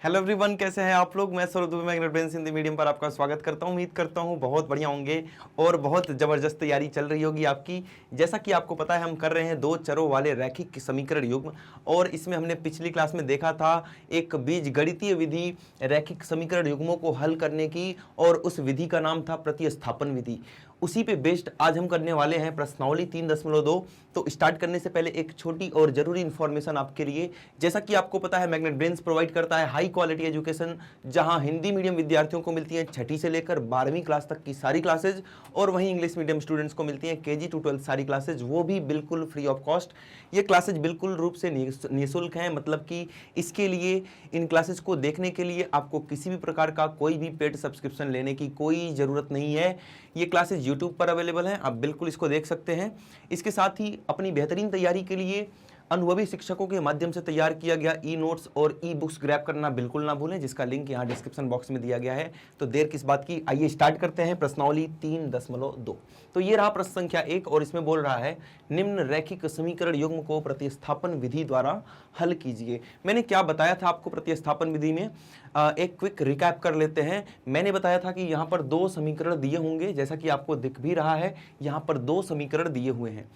Hello everyone, कैसे हैं आप लोग। मैं Saurabh Dubey magnet brains Hindi medium पर आपका स्वागत करता हूं। उम्मीद करता हूं बहुत बढ़िया होंगे और बहुत ज़बरदस्त तैयारी चल रही होगी आपकी। जैसा कि आपको पता है, हम कर रहे हैं दो चरों वाले रैखिक समीकरण युग्म, और इसमें हमने पिछली क्लास में देखा था एक बीजगणितीय विधि रैखिक समीकरण युग्मों को हल करने की, और उस विधि का नाम था प्रतिस्थापन विधि। उसी पे बेस्ड आज हम करने वाले हैं प्रश्नावली 3.2। तो स्टार्ट करने से पहले एक छोटी और जरूरी इन्फॉर्मेशन आपके लिए। जैसा कि आपको पता है, मैग्नेट ब्रेन्स प्रोवाइड करता है हाई क्वालिटी एजुकेशन, जहां हिंदी मीडियम विद्यार्थियों को मिलती हैं 6ठी से लेकर 12वीं क्लास तक की सारी क्लासेज, और वहीं इंग्लिश मीडियम स्टूडेंट्स को मिलती हैं KG to 12 सारी क्लासेज, वो भी बिल्कुल फ्री ऑफ कॉस्ट। ये क्लासेज बिल्कुल रूप से निःशुल्क हैं, मतलब कि इसके लिए, इन क्लासेज को देखने के लिए आपको किसी भी प्रकार का कोई भी पेड सब्सक्रिप्शन लेने की कोई ज़रूरत नहीं है। ये क्लासेज यूट्यूब पर अवेलेबल हैं, आप बिल्कुल इसको देख सकते हैं। इसके साथ ही अपनी बेहतरीन तैयारी के लिए अनुभवी शिक्षकों के माध्यम से तैयार किया गया ई नोट्स और ई बुक्स ग्रैब करना बिल्कुल ना भूलें, जिसका लिंक यहाँ डिस्क्रिप्शन बॉक्स में दिया गया है। तो देर किस बात की, आइए स्टार्ट करते हैं प्रश्नावली 3.2। तो ये रहा प्रश्न संख्या 1, और इसमें बोल रहा है निम्न रैखिक समीकरण युग्म को प्रतिस्थापन विधि द्वारा हल कीजिए। मैंने क्या बताया था आपको प्रतिस्थापन विधि में, एक क्विक रिकैप कर लेते हैं। मैंने बताया था कि यहाँ पर दो समीकरण दिए होंगे, जैसा कि आपको दिख भी रहा है, यहाँ पर दो समीकरण दिए हुए हैं।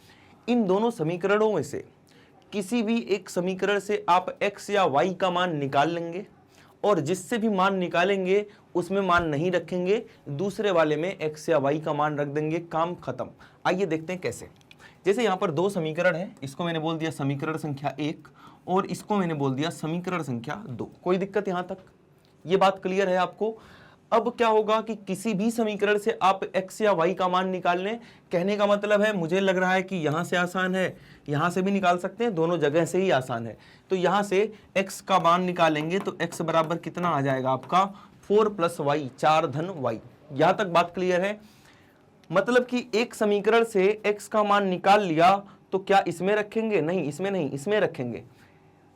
इन दोनों समीकरणों में से किसी भी एक समीकरण से आप x या y का मान निकाल लेंगे, और जिससे भी मान निकालेंगे उसमें मान नहीं रखेंगे, दूसरे वाले में x या y का मान रख देंगे, काम खत्म। आइए देखते हैं कैसे। जैसे यहाँ पर दो समीकरण है, इसको मैंने बोल दिया समीकरण संख्या 1 और इसको मैंने बोल दिया समीकरण संख्या 2। कोई दिक्कत यहाँ तक, ये बात क्लियर है आपको। अब क्या होगा कि किसी भी समीकरण से आप x या y का मान निकाल लें। कहने का मतलब है, मुझे लग रहा है कि यहां से आसान है, यहां से भी निकाल सकते हैं, दोनों जगह से ही आसान है। तो यहां से x का मान निकालेंगे तो x बराबर कितना आ जाएगा आपका 4 + y, 4 धन y। यहां तक बात क्लियर है। मतलब कि एक समीकरण से x का मान निकाल लिया तो क्या इसमें रखेंगे? नहीं, इसमें नहीं, इसमें रखेंगे।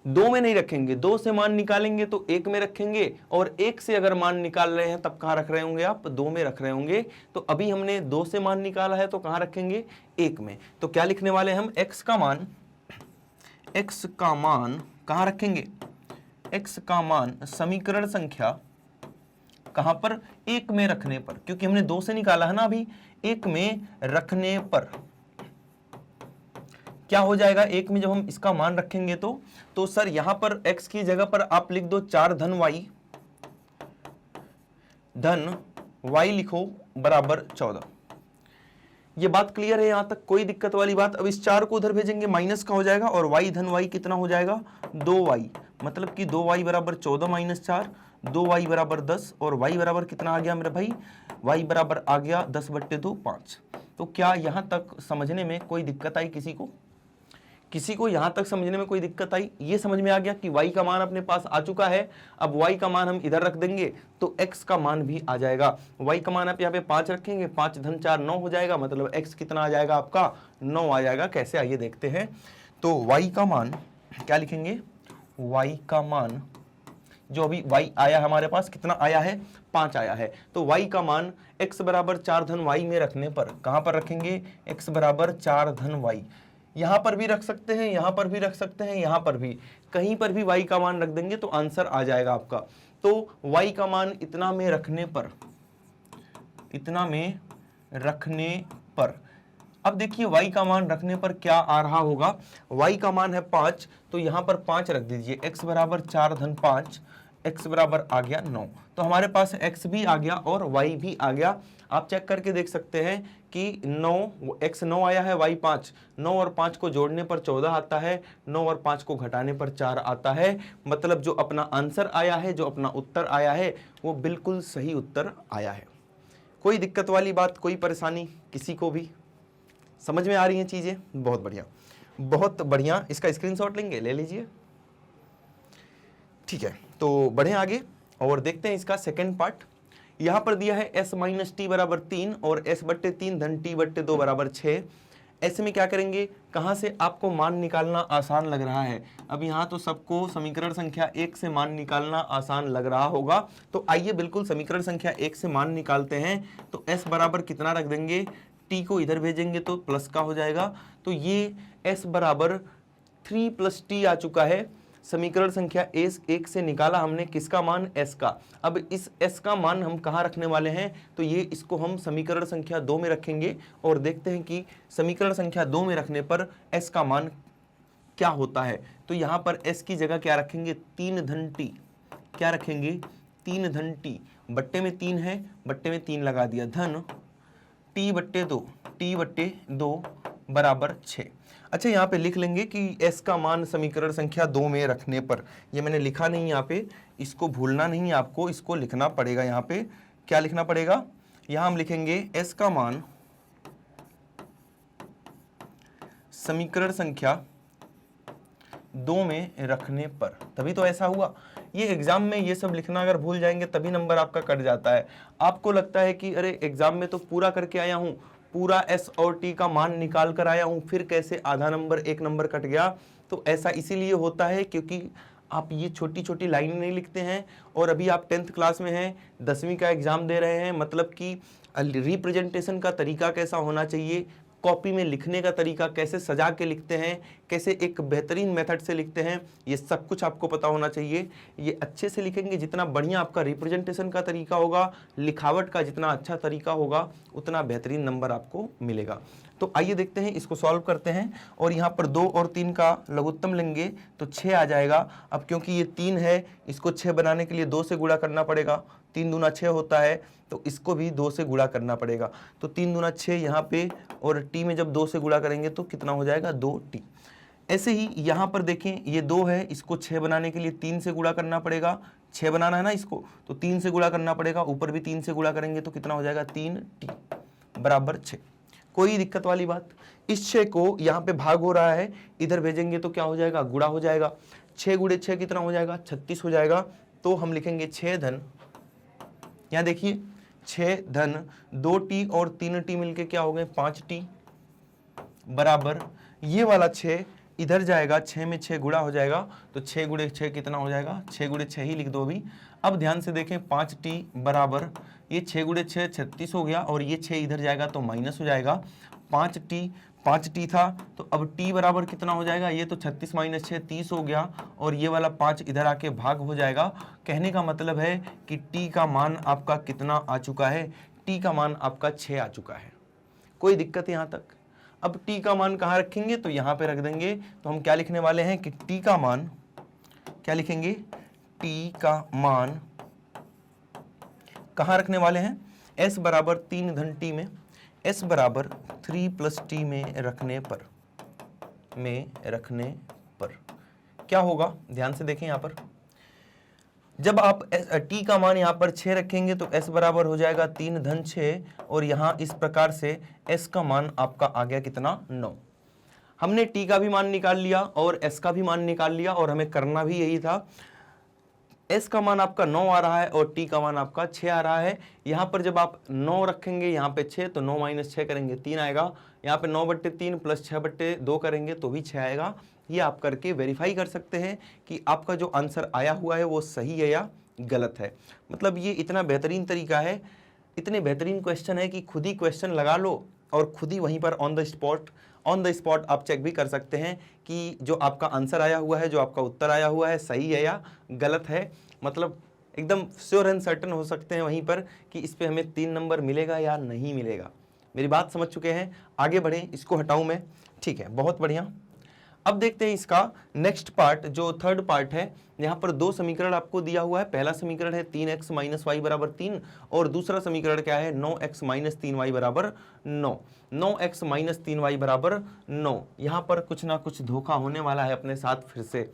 दो में नहीं रखेंगे, दो से मान निकालेंगे तो एक में रखेंगे, और एक से अगर मान निकाल रहे हैं तब कहाँ रख रहे होंगे आप? दो में रख रहे होंगे। तो अभी हमने दो से मान निकाला है तो कहाँ रखेंगे? एक में। तो क्या लिखने वाले हम? x का मान कहाँ रखेंगे? x का मान समीकरण संख्या कहाँ पर? एक में रखने पर, क्योंकि हमने दो से निकाला है ना, अभी एक में रखने पर क्या हो जाएगा? एक में जब हम इसका मान रखेंगे तो सर यहां पर x की जगह पर आप लिख दो 4 धन y लिखो बराबर 14। ये बात क्लियर है यहाँ तक? कोई दिक्कत वाली बात? अब इस 4 को उधर भेजेंगे, माइनस का हो जाएगा, और y धन y कितना हो जाएगा? 2y, मतलब कि 2y बराबर 14 - 4, 2y बराबर 10, और y बराबर कितना आ गया मेरे भाई? y बराबर आ गया 10/2, 5। तो क्या यहाँ तक समझने में कोई दिक्कत आई किसी को? किसी को यहां तक समझने में कोई दिक्कत आई? ये समझ में आ गया कि y का मान अपने पास आ चुका है। अब y का मान हम इधर रख देंगे तो x का मान भी आ जाएगा। y का मान आप यहाँ पे 5 रखेंगे, 5 धन 4 9 हो जाएगा, मतलब x कितना आ जाएगा आपका? 9 आ जाएगा। कैसे, आइए देखते हैं। तो y का मान क्या लिखेंगे? y का मान जो अभी y आया हमारे पास, कितना आया है? 5 आया है। तो y का मान x बराबर 4 धन y में रखने पर कहां पर रखेंगे? x बराबर 4 धन y। यहां पर भी रख सकते हैं, यहां पर भी रख सकते हैं, यहां पर भी, कहीं पर भी y का मान रख देंगे तो आंसर आ जाएगा आपका। तो y का मान इतना में रखने पर, इतना में रखने पर, अब देखिए y का मान रखने पर क्या आ रहा होगा? y का मान है 5, तो यहां पर 5 रख दीजिए। x बराबर 4 धन 5, x बराबर आ गया 9। तो हमारे पास x भी आ गया और y भी आ गया। आप चेक करके देख सकते हैं कि 9, x 9 आया है, y 5। 9 और 5 को जोड़ने पर 14 आता है, 9 और 5 को घटाने पर 4 आता है। मतलब जो अपना आंसर आया है, जो अपना उत्तर आया है, वो बिल्कुल सही उत्तर आया है। कोई दिक्कत वाली बात, कोई परेशानी किसी को भी? समझ में आ रही हैं चीजें? बहुत बढ़िया, बहुत बढ़िया। इसका स्क्रीनशॉट लेंगे, ले लीजिए। ठीक है, तो बढ़े आगे और देखते हैं इसका सेकंड पार्ट। यहां पर दिया है s - t बराबर 3 और s/3 धन t/2 बराबर 6। ऐसे में क्या करेंगे? कहां से आपको मान निकालना आसान लग रहा है? अब यहां तो सबको समीकरण संख्या 1 से मान निकालना आसान लग रहा होगा, तो आइए बिल्कुल समीकरण संख्या 1 से मान निकालते हैं। तो s बराबर कितना रख देंगे? t को इधर भेजेंगे तो प्लस का हो जाएगा। तो ये s बराबर 3 + t आ चुका है। समीकरण संख्या एक से निकाला हमने किसका मान, s का। अब इस s का मान हम कहाँ रखने वाले हैं, तो ये इसको हम समीकरण संख्या 2 में रखेंगे और देखते हैं कि समीकरण संख्या 2 में रखने पर s का मान क्या होता है। तो यहाँ पर s की जगह क्या रखेंगे, 3 धन t। क्या रखेंगे, 3 धन t, बट्टे में 3 है, बट्टे में 3 लगा दिया, धन t बट्टे 2 बराबर 6। अच्छा, यहाँ पे लिख लेंगे कि s का मान समीकरण संख्या 2 में रखने पर, ये मैंने लिखा नहीं यहाँ पे, इसको भूलना नहीं आपको, इसको लिखना पड़ेगा। यहाँ पे क्या लिखना पड़ेगा, यहाँ हम लिखेंगे s का मान समीकरण संख्या 2 में रखने पर, तभी तो ऐसा हुआ। ये एग्जाम में ये सब लिखना अगर भूल जाएंगे तभी नंबर आपका कट जाता है। आपको लगता है कि अरे एग्जाम में तो पूरा करके आया हूँ, पूरा s और t का मान निकाल कर आया हूँ, फिर कैसे आधा नंबर 1 नंबर कट गया। तो ऐसा इसीलिए होता है क्योंकि आप ये छोटी छोटी लाइनें नहीं लिखते हैं और अभी आप 10th क्लास में हैं, 10वीं का एग्जाम दे रहे हैं। मतलब कि रिप्रेजेंटेशन का तरीका कैसा होना चाहिए, कॉपी में लिखने का तरीका कैसे सजा के लिखते हैं, कैसे एक बेहतरीन मेथड से लिखते हैं, ये सब कुछ आपको पता होना चाहिए। ये अच्छे से लिखेंगे, जितना बढ़िया आपका रिप्रेजेंटेशन का तरीका होगा, लिखावट का जितना अच्छा तरीका होगा, उतना बेहतरीन नंबर आपको मिलेगा। तो आइए देखते हैं, इसको सॉल्व करते हैं और यहाँ पर 2 और 3 का लघुत्तम लेंगे तो 6 आ जाएगा। अब क्योंकि ये 3 है, इसको 6 बनाने के लिए 2 से गुणा करना पड़ेगा, 3 दूना 6 होता है, तो इसको भी 2 से गुणा करना पड़ेगा। तो 3 दूना 6 यहाँ पे, और t में जब 2 से गुणा करेंगे तो कितना हो जाएगा, 2t। ऐसे ही यहाँ पर देखें, ये 2 है, इसको 6 बनाने के लिए 3 से गुणा करना पड़ेगा, 6 बनाना है ना इसको, तो 3 से गुणा करना पड़ेगा, ऊपर भी 3 से गुणा करेंगे तो कितना हो जाएगा, 3t बराबर 6। कोई दिक्कत वाली बात, इस 6 को यहाँ पे भाग हो रहा है, इधर भेजेंगे तो क्या हो जाएगा, गुणा हो जाएगा। 6 गुणे 6 कितना हो जाएगा, 36 हो जाएगा। तो हम लिखेंगे 6 धन, यहाँ देखिए 6 धन 2t और 3t मिलके क्या हो गए, 5t बराबर, ये वाला 6 इधर जाएगा, 6 में 6 गुणा हो जाएगा, तो 6 गुणे 6 कितना हो जाएगा, 6 गुणे 6 ही लिख दो अभी। अब ध्यान से देखें, 5t बराबर, ये 6 गुणे 6 36 हो गया, और ये 6 इधर जाएगा तो माइनस हो जाएगा। 5t था, तो अब t बराबर कितना हो जाएगा, ये तो 36 माइनस 6 30 हो गया, और ये वाला 5 इधर आके भाग हो जाएगा। कहने का मतलब है कि t का मान आपका कितना आ चुका है, t का मान आपका 6 आ चुका है। कोई दिक्कत यहाँ तक। अब t का मान कहाँ रखेंगे, तो यहाँ पे रख देंगे। तो हम क्या लिखने वाले हैं कि t का मान, क्या लिखेंगे, t का मान कहाँ रखने वाले हैं, s बराबर 3 धन t में, s बराबर 3 प्लस t में रखने पर क्या होगा, ध्यान से देखें। यहाँ पर जब आप t का मान यहाँ पर 6 रखेंगे तो s बराबर हो जाएगा 3 धन 6, और यहाँ इस प्रकार से s का मान आपका आ गया कितना, 9। हमने t का भी मान निकाल लिया और s का भी मान निकाल लिया, और हमें करना भी यही था। s का मान आपका 9 आ रहा है और t का मान आपका 6 आ रहा है। यहाँ पर जब आप 9 रखेंगे यहाँ पे 6, तो 9 माइनस 6 करेंगे 3 आएगा। यहाँ पे 9/3 प्लस 6/2 करेंगे तो भी 6 आएगा। ये आप करके वेरीफाई कर सकते हैं कि आपका जो आंसर आया हुआ है वो सही है या गलत है। मतलब ये इतना बेहतरीन तरीका है, इतने बेहतरीन क्वेश्चन है कि खुद ही क्वेश्चन लगा लो और खुद ही वहीं पर ऑन द स्पॉट आप चेक भी कर सकते हैं कि जो आपका आंसर आया हुआ है, जो आपका उत्तर आया हुआ है, सही है या गलत है। मतलब एकदम श्योर एंड सर्टन हो सकते हैं वहीं पर कि इस पे हमें 3 नंबर मिलेगा या नहीं मिलेगा। मेरी बात समझ चुके हैं, आगे बढ़ें, इसको हटाऊं मैं, ठीक है, बहुत बढ़िया। अब देखते हैं इसका नेक्स्ट पार्ट, जो थर्ड पार्ट है। यहाँ पर 2 समीकरण आपको दिया हुआ है। पहला समीकरण है 3x माइनस वाई बराबर 3, और दूसरा समीकरण क्या है, 9x माइनस 3y बराबर 9। 9x माइनस 3y बराबर 9। यहाँ पर कुछ ना कुछ धोखा होने वाला है अपने साथ फिर से,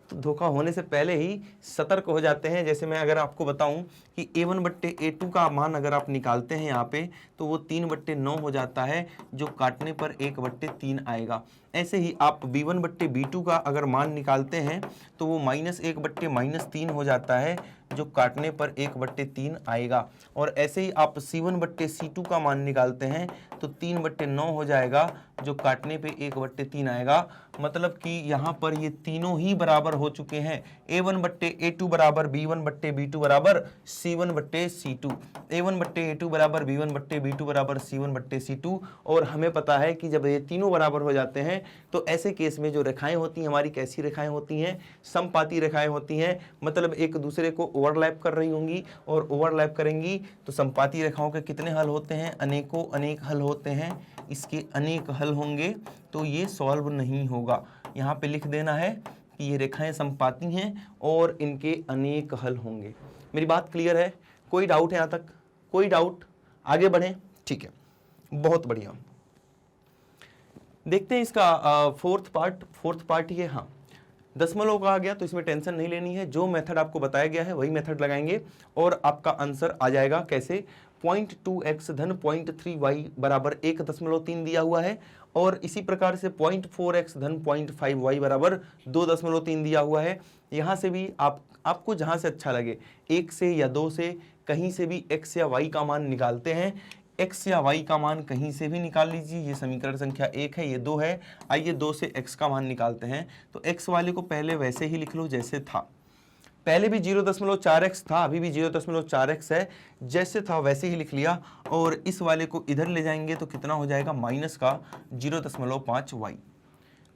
तो धोखा होने से पहले ही सतर्क हो जाते हैं। जैसे मैं अगर आपको बताऊं कि a1/a2 का मान अगर आप निकालते हैं यहाँ पे, तो वो 3/9 हो जाता है, जो काटने पर 1/3 आएगा। ऐसे ही आप b1/b2 का अगर मान निकालते हैं तो वो -1/-3 हो जाता है, जो काटने पर 1/3 आएगा। और ऐसे ही आप C1/C2 का मान निकालते हैं तो 3/9 हो जाएगा, जो काटने पे 1/3 आएगा। मतलब कि यहाँ पर ये तीनों ही बराबर हो चुके हैं। A1/A2 बराबर B1/B2 बराबर C1/C2, A1/A2 बराबर B1/B2 बराबर C1/C2। और हमें पता है कि जब ये तीनों बराबर हो जाते हैं तो ऐसे केस में जो रेखाएं होती हैं हमारी, कैसी रेखाएं होती हैं? समपाती रेखाएं होती हैं। मतलब एक दूसरे को ओवरलैप कर रही होंगी, और ओवरलैप करेंगी तो समपाती रेखाओं के कितने हल होते हैं? अनेकों अनेक हल होते हैं। इसके अनेक हल होंगे तो ये सॉल्व नहीं होगा। यहाँ पे लिख देना है कि ये रेखाएं समपाती हैं और इनके अनेक हल होंगे। मेरी बात क्लियर है? कोई डाउट है यहाँ तक? कोई डाउट? आगे बढ़ें? ठीक है, बहुत बढ़िया। देखते हैं इसका फोर्थ पार्ट ये, हाँ दशमलव का आ गया तो इसमें टेंशन नहीं लेनी है। जो मेथड आपको बताया गया है वही मेथड लगाएंगे और आपका आंसर आ जाएगा। कैसे? 0.2x धन 0.3y बराबर 1.3 दिया हुआ है, और इसी प्रकार से 0.4x धन 0.5y बराबर 2.3 दिया हुआ है। यहाँ से भी आपको जहाँ से अच्छा लगे, 1 से या 2 से, कहीं से भी x या y का मान निकालते हैं। x या y का मान कहीं से भी निकाल लीजिए। ये समीकरण संख्या 1 है, ये 2 है। आइए 2 से x का मान निकालते हैं। तो x वाले को पहले वैसे ही लिख लो जैसे था। पहले भी 0.4x था, अभी भी 0.4x है, जैसे था वैसे ही लिख लिया। और इस वाले को इधर ले जाएंगे तो कितना हो जाएगा? माइनस का 0.5y।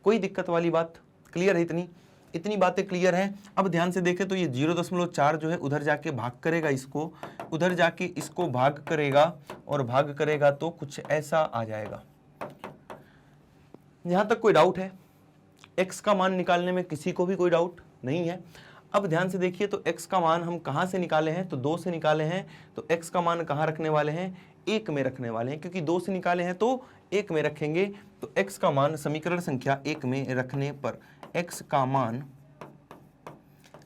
कोई दिक्कत वाली बात? क्लियर है? इतनी बातें क्लियर हैं। अब ध्यान से देखें तो ये 0.4 जो है उधर जाके भाग करेगा इसको, उधर जाके इसको भाग करेगा, और भाग करेगा तो कुछ ऐसा आ जाएगा। यहां तक कोई डाउट है? x का मान निकालने में किसी को भी कोई डाउट नहीं है? अब ध्यान से देखिए तो x का मान हम कहां से निकाले हैं? तो 2 से निकाले हैं। तो x का मान कहां रखने वाले हैं? 1 में रखने वाले हैं, क्योंकि 2 से निकाले हैं तो 1 में रखेंगे। तो x का मान समीकरण संख्या 1 में रखने पर, x का मान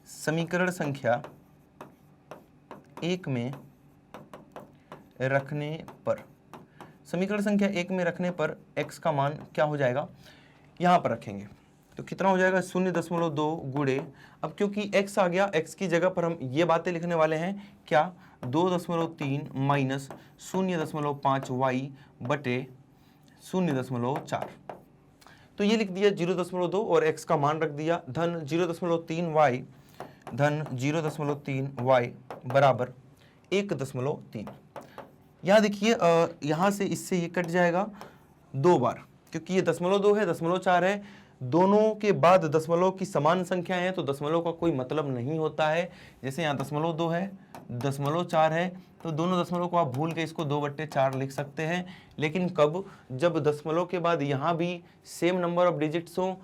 समीकरण संख्या 1 में रखने पर, समीकरण संख्या 1 में रखने पर x का मान क्या हो जाएगा? यहां पर रखेंगे तो कितना हो जाएगा? 0.2 गुणे, अब क्योंकि x आ गया, x की जगह पर हम ये बातें लिखने वाले हैं क्या? 2.3 माइनस 0.5y बटे 0.4। तो ये लिख दिया 0.2 और x का मान रख दिया, धन 0.3y धन 0.3y बराबर 1.3। यहाँ देखिए यहाँ से इससे ये कट जाएगा 2 बार, क्योंकि ये 0.2 है, 0.4 है। दोनों के बाद दशमलव की समान संख्या है तो दशमलव का कोई मतलब नहीं होता है। जैसे यहाँ 0.2 है, 0.4 है, तो दोनों दशमलव को आप भूल के इसको 2/4 लिख सकते हैं। लेकिन कब? जब दशमलव के बाद यहाँ भी सेम नंबर ऑफ डिजिट्स हो,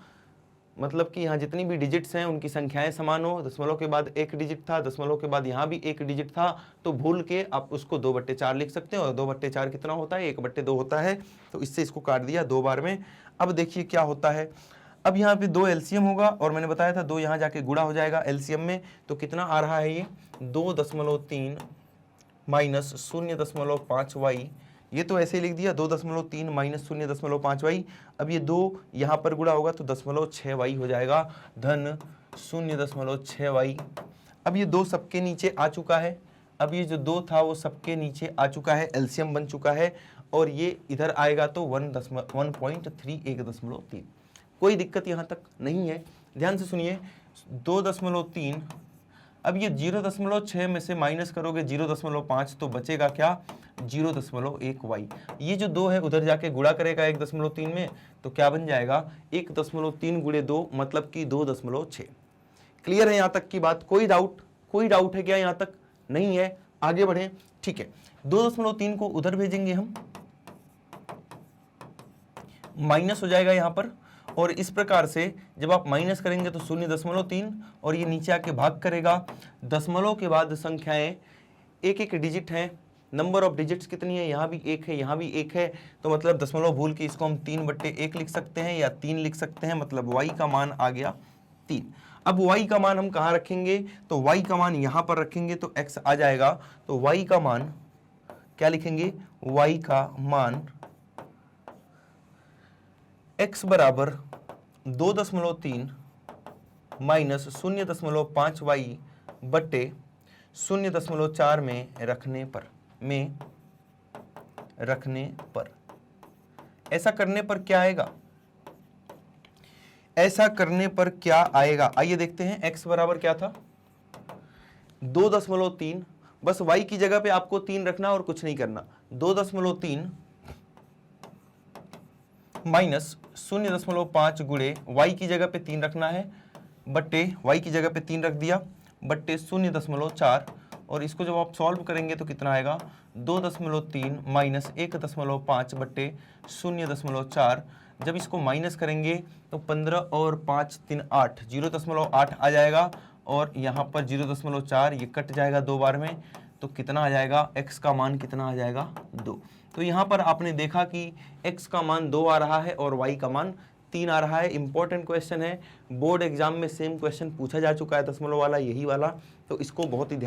मतलब कि यहाँ जितनी भी डिजिट्स हैं उनकी संख्याएं समान हो। दशमलव के बाद 1 डिजिट था, दशमलव के बाद यहाँ भी 1 डिजिट था, तो भूल के आप उसको 2/4 लिख सकते हैं। और 2/4 कितना होता है? 1/2 होता है। तो इससे इसको काट दिया 2 बार में। अब देखिए क्या होता है। अब यहाँ पे 2 एलसीएम होगा, और मैंने बताया था 2 यहाँ जाके गुणा हो जाएगा एलसीएम में। तो कितना आ रहा है? ये 2.3 माइनस 0.5y, ये तो ऐसे ही लिख दिया 2.3 माइनस 0.5y। अब ये 2 यहाँ पर गुणा होगा तो 0.6y हो जाएगा, धन 0.6y। अब ये 2 सबके नीचे आ चुका है। अब ये जो 2 था वो सबके नीचे आ चुका है, एलसीएम बन चुका है, और ये इधर आएगा तो 1.3। कोई दिक्कत यहाँ तक नहीं है? ध्यान से सुनिए, 2.3, अब ये 0.6 में से माइनस करोगे 0.5 तो बचेगा क्या? 0.1y। ये जो 2 है उधर जाके गुणा करेगा 1.3 में, तो क्या बन जाएगा? 1.3 गुणे 2 मतलब कि 2.6। क्लियर है यहाँ तक की बात? कोई डाउट? कोई डाउट है क्या यहाँ तक? नहीं है? आगे बढ़े। ठीक है, 2.3 को उधर भेजेंगे हम, माइनस हो जाएगा यहाँ पर, और इस प्रकार से जब आप माइनस करेंगे तो 0.3 और ये नीचे आके भाग करेगा। दशमलव के बाद संख्याएं एक एक डिजिट हैं, नंबर ऑफ डिजिट्स कितनी है? यहाँ भी 1 है, यहाँ भी 1 है, तो मतलब दशमलव भूल के इसको हम 3/1 लिख सकते हैं या 3 लिख सकते हैं। मतलब y का मान आ गया 3। अब y का मान हम कहाँ रखेंगे? तो y का मान यहाँ पर रखेंगे तो x आ जाएगा। तो y का मान क्या लिखेंगे? y का मान x बराबर 2.3 माइनस 0.5y बटे 0.4 में रखने पर ऐसा करने पर क्या आएगा, ऐसा करने पर क्या आएगा, आइए देखते हैं। x बराबर क्या था 2.3, बस y की जगह पे आपको 3 रखना और कुछ नहीं करना। 2.3 माइनस 0.5 गुणे y की जगह पे 3 रखना है, बट्टे y की जगह पे 3 रख दिया, बट्टे 0.4, और इसको जब आप सॉल्व करेंगे तो कितना आएगा 2.3 माइनस 1.5 बट्टे 0.4। जब इसको माइनस करेंगे तो 15 और 5 3 8, 0.8 आ जाएगा, और यहाँ पर 0.4 ये कट जाएगा 2 बार में, तो कितना आ जाएगा, x का मान कितना आ जाएगा 2। तो यहाँ पर आपने देखा कि x का मान 2 आ रहा है और y का मान 3 आ रहा है। इंपॉर्टेंट क्वेश्चन है, बोर्ड एग्जाम में सेम क्वेश्चन पूछा जा चुका है, दशमलव वाला, यही वाला। तो इसको बहुत ही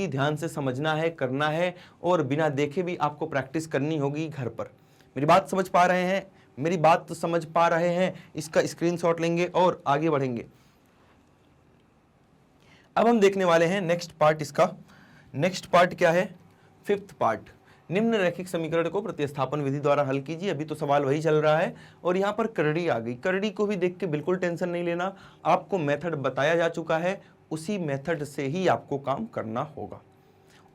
ध्यान से समझना है, करना है, और बिना देखे भी आपको प्रैक्टिस करनी होगी घर पर। मेरी बात समझ पा रहे हैं, मेरी बात तो समझ पा रहे हैं, इसका स्क्रीनशॉट लेंगे और आगे बढ़ेंगे। अब हम देखने वाले हैं नेक्स्ट पार्ट। इसका नेक्स्ट पार्ट क्या है, 5th पार्ट। निम्न रैखिक समीकरण को प्रतिस्थापन विधि द्वारा हल कीजिए। अभी तो सवाल वही चल रहा है और यहाँ पर करड़ी आ गई। करड़ी को भी देख के बिल्कुल टेंशन नहीं लेना, आपको मेथड बताया जा चुका है, उसी मेथड से ही आपको काम करना होगा,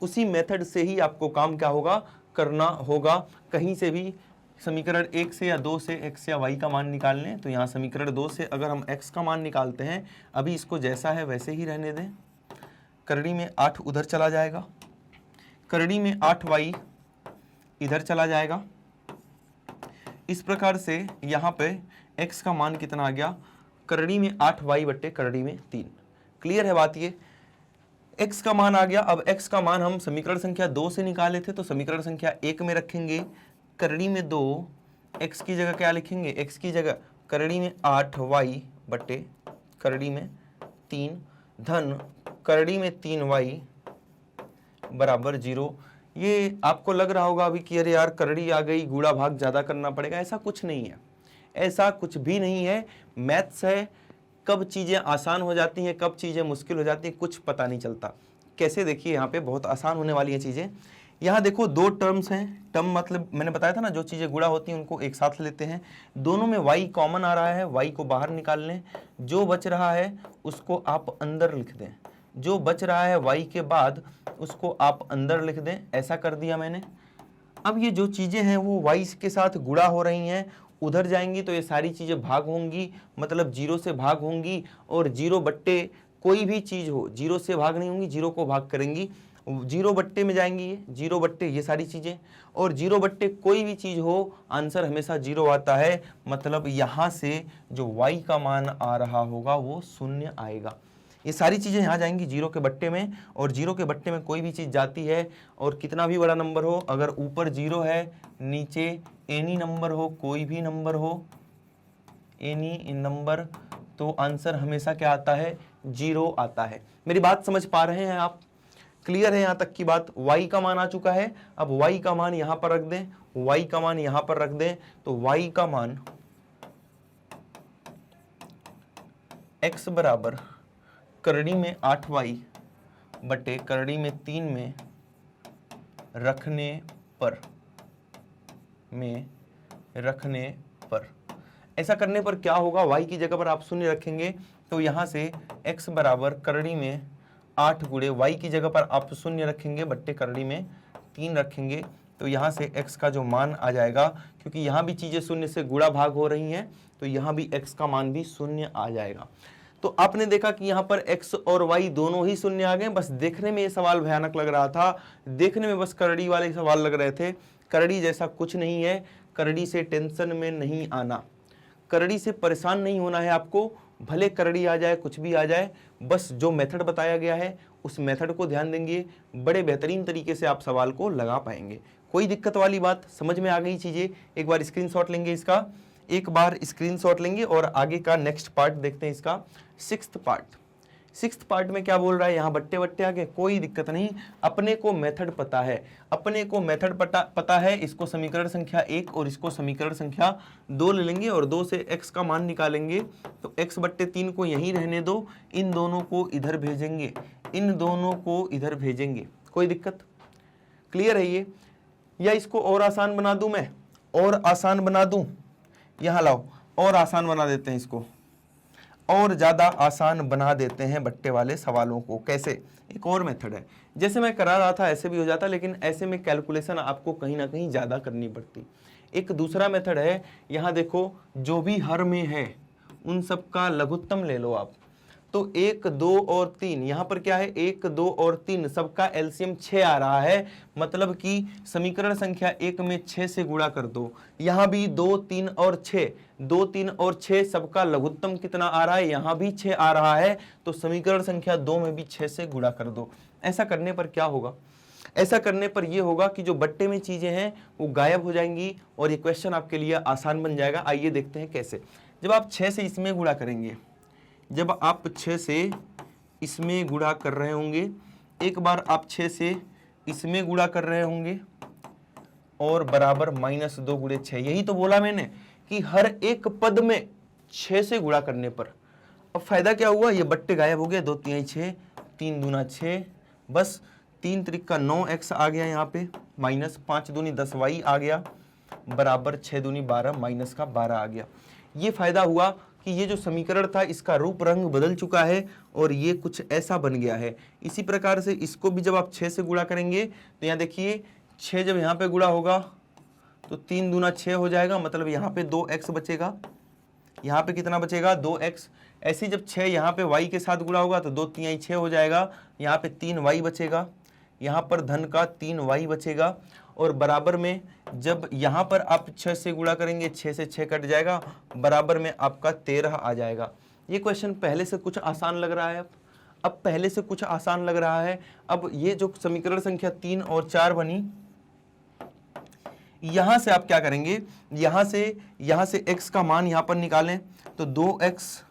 उसी मेथड से ही आपको काम क्या होगा, करना होगा। कहीं से भी समीकरण 1 से या 2 से x या y का मान निकाल लें, तो यहाँ समीकरण 2 से अगर हम x का मान निकालते हैं, अभी इसको जैसा है वैसे ही रहने दें, करड़ी में 8 उधर चला जाएगा, करड़ी में 8y इधर चला जाएगा। इस प्रकार से यहाँ पे x का मान कितना आ गया, करड़ी में 8y बट्टे करड़ी में 3। क्लियर है बात ये, x का मान आ गया। अब x का मान हम समीकरण संख्या 2 से निकाले थे, तो समीकरण संख्या 1 में रखेंगे, करड़ी में 2, x की जगह क्या लिखेंगे, x की जगह करड़ी में 8y बट्टे करड़ी में 3 धन करड़ी में 3y बराबर 0। ये आपको लग रहा होगा अभी कि अरे यार करड़ी आ गई, गुणा भाग ज़्यादा करना पड़ेगा, ऐसा कुछ नहीं है, ऐसा कुछ भी नहीं है। मैथ्स है, कब चीज़ें आसान हो जाती हैं, कब चीज़ें मुश्किल हो जाती हैं, कुछ पता नहीं चलता। कैसे, देखिए यहाँ पे बहुत आसान होने वाली हैं चीज़ें। यहाँ देखो 2 टर्म्स हैं, टर्म मतलब मैंने बताया था ना, जो चीज़ें गुणा होती हैं उनको एक साथ लेते हैं। दोनों में y कॉमन आ रहा है, y को बाहर निकाल लें, जो बच रहा है उसको आप अंदर लिख दें, जो बच रहा है y के बाद उसको आप अंदर लिख दें, ऐसा कर दिया मैंने। अब ये जो चीज़ें हैं वो y के साथ गुणा हो रही हैं, उधर जाएंगी तो ये सारी चीज़ें भाग होंगी, मतलब 0 से भाग होंगी, और 0 बट्टे कोई भी चीज़ हो 0 से भाग नहीं होंगी, 0 को भाग करेंगी, 0 बट्टे में जाएंगी, ये 0 बट्टे ये सारी चीज़ें, और 0 बट्टे कोई भी चीज़ हो आंसर हमेशा 0 आता है। मतलब यहाँ से जो y का मान आ रहा होगा वो 0 आएगा। ये सारी चीज़ें यहाँ जाएंगी 0 के बट्टे में, और 0 के बट्टे में कोई भी चीज़ जाती है, और कितना भी बड़ा नंबर हो, अगर ऊपर 0 है, नीचे एनी नंबर हो, कोई भी नंबर हो, एनी नंबर, तो आंसर हमेशा क्या आता है, 0 आता है। मेरी बात समझ पा रहे हैं आप? क्लियर है यहाँ तक की बात? y का मान आ चुका है, अब y का मान यहाँ पर रख दें, y का मान यहाँ पर रख दें, तो y का मान x बराबर करड़ी में 8y बटे करड़ी में 3 में रखने पर ऐसा करने पर क्या होगा, y की जगह पर आप 0 रखेंगे, तो यहाँ से x बराबर करड़ी में 8 गुणे y की जगह पर आप 0 रखेंगे, बट्टे करड़ी में 3 रखेंगे, तो यहाँ से x का जो मान आ जाएगा, क्योंकि यहाँ भी चीज़ें 0 से गुणा भाग हो रही हैं, तो यहाँ भी x का मान भी 0 आ जाएगा। तो आपने देखा कि यहाँ पर x और y दोनों ही 0 आ गए। बस देखने में ये सवाल भयानक लग रहा था, देखने में बस करड़ी वाले सवाल लग रहे थे। करड़ी जैसा कुछ नहीं है, करड़ी से टेंशन में नहीं आना, करड़ी से परेशान नहीं होना है आपको, भले करड़ी आ जाए, कुछ भी आ जाए, बस जो मेथड बताया गया है उस मेथड को ध्यान देंगे, बड़े बेहतरीन तरीके से आप सवाल को लगा पाएंगे। कोई दिक्कत वाली बात, समझ में आ गई चीज़ें? एक बार स्क्रीनशॉट लेंगे इसका, एक बार स्क्रीनशॉट लेंगे और आगे का नेक्स्ट पार्ट देखते हैं इसका, 6th पार्ट। 6th पार्ट में क्या बोल रहा है, यहाँ बट्टे बट्टे आ गए, कोई दिक्कत नहीं, अपने को मेथड पता है, अपने को मेथड पता है। इसको समीकरण संख्या 1 और इसको समीकरण संख्या 2 ले लेंगे और 2 से x का मान निकालेंगे, तो x बट्टे 3 को यहीं रहने दो, इन दोनों को इधर भेजेंगे, इन दोनों को इधर भेजेंगे, कोई दिक्कत? क्लियर है ये? या इसको और आसान बना दूं मैं, और आसान बना दूं, यहां लाओ और आसान बना देते हैं इसको, और ज्यादा आसान बना देते हैं बट्टे वाले सवालों को। कैसे? एक और मेथड है, जैसे मैं करा रहा था ऐसे भी हो जाता, लेकिन ऐसे में कैलकुलेशन आपको कहीं ना कहीं ज्यादा करनी पड़ती। एक दूसरा मेथड है, यहां देखो जो भी हर में है उन सब का लघुत्तम ले लो आप। तो 1, 2 और 3, यहां पर क्या है 1, 2 और 3 सबका एलसीएम 6 आ रहा है, मतलब कि समीकरण संख्या 1 में 6 से गुणा कर दो। यहां भी 2, 3 और 6, 2, 3 और 6 सबका लघुत्तम कितना आ रहा है, यहां भी 6 आ रहा है, तो समीकरण संख्या 2 में भी 6 से गुणा कर दो। ऐसा करने पर क्या होगा? ऐसा करने पर यह होगा कि जो बट्टे में चीजें हैं वो गायब हो जाएंगी और ये क्वेश्चन आपके लिए आसान बन जाएगा। आइए देखते हैं कैसे। जब आप 6 से इसमें गुणा करेंगे, जब आप 6 से इसमें गुणा कर रहे होंगे, एक बार आप 6 से इसमें गुणा कर रहे होंगे और बराबर -2 गुणे 6, यही तो बोला मैंने कि हर एक पद में 6 से गुणा करने पर। अब फायदा क्या हुआ, ये बट्टे गायब हो गए, 2 3 6, 3 दूना 6, बस 3 त्रिक 9x आ गया यहाँ पे, -5 दूनी 10y आ गया, बराबर 6 दूनी 12, माइनस का 12 आ गया। ये फायदा हुआ कि ये जो समीकरण था इसका रूप रंग बदल चुका है और ये कुछ ऐसा बन गया है। इसी प्रकार से इसको भी जब आप 6 से गुणा करेंगे तो यहाँ देखिए 6 जब यहाँ पे गुणा होगा तो 3 दूना 6 हो जाएगा, मतलब यहाँ पे 2x बचेगा, यहाँ पे कितना बचेगा 2x। ऐसे जब 6 यहाँ पे y के साथ गुणा होगा तो 2 3 6 हो जाएगा, यहाँ पे 3y बचेगा, यहाँ पर धन का 3y बचेगा, और बराबर में जब यहाँ पर आप 6 से गुणा करेंगे 6 से 6 कट जाएगा, बराबर में आपका 13 आ जाएगा। ये क्वेश्चन पहले से कुछ आसान लग रहा है, अब पहले से कुछ आसान लग रहा है। अब ये जो समीकरण संख्या 3 और 4 बनी, यहां से आप क्या करेंगे, यहां से x का मान यहां पर निकालें तो 2x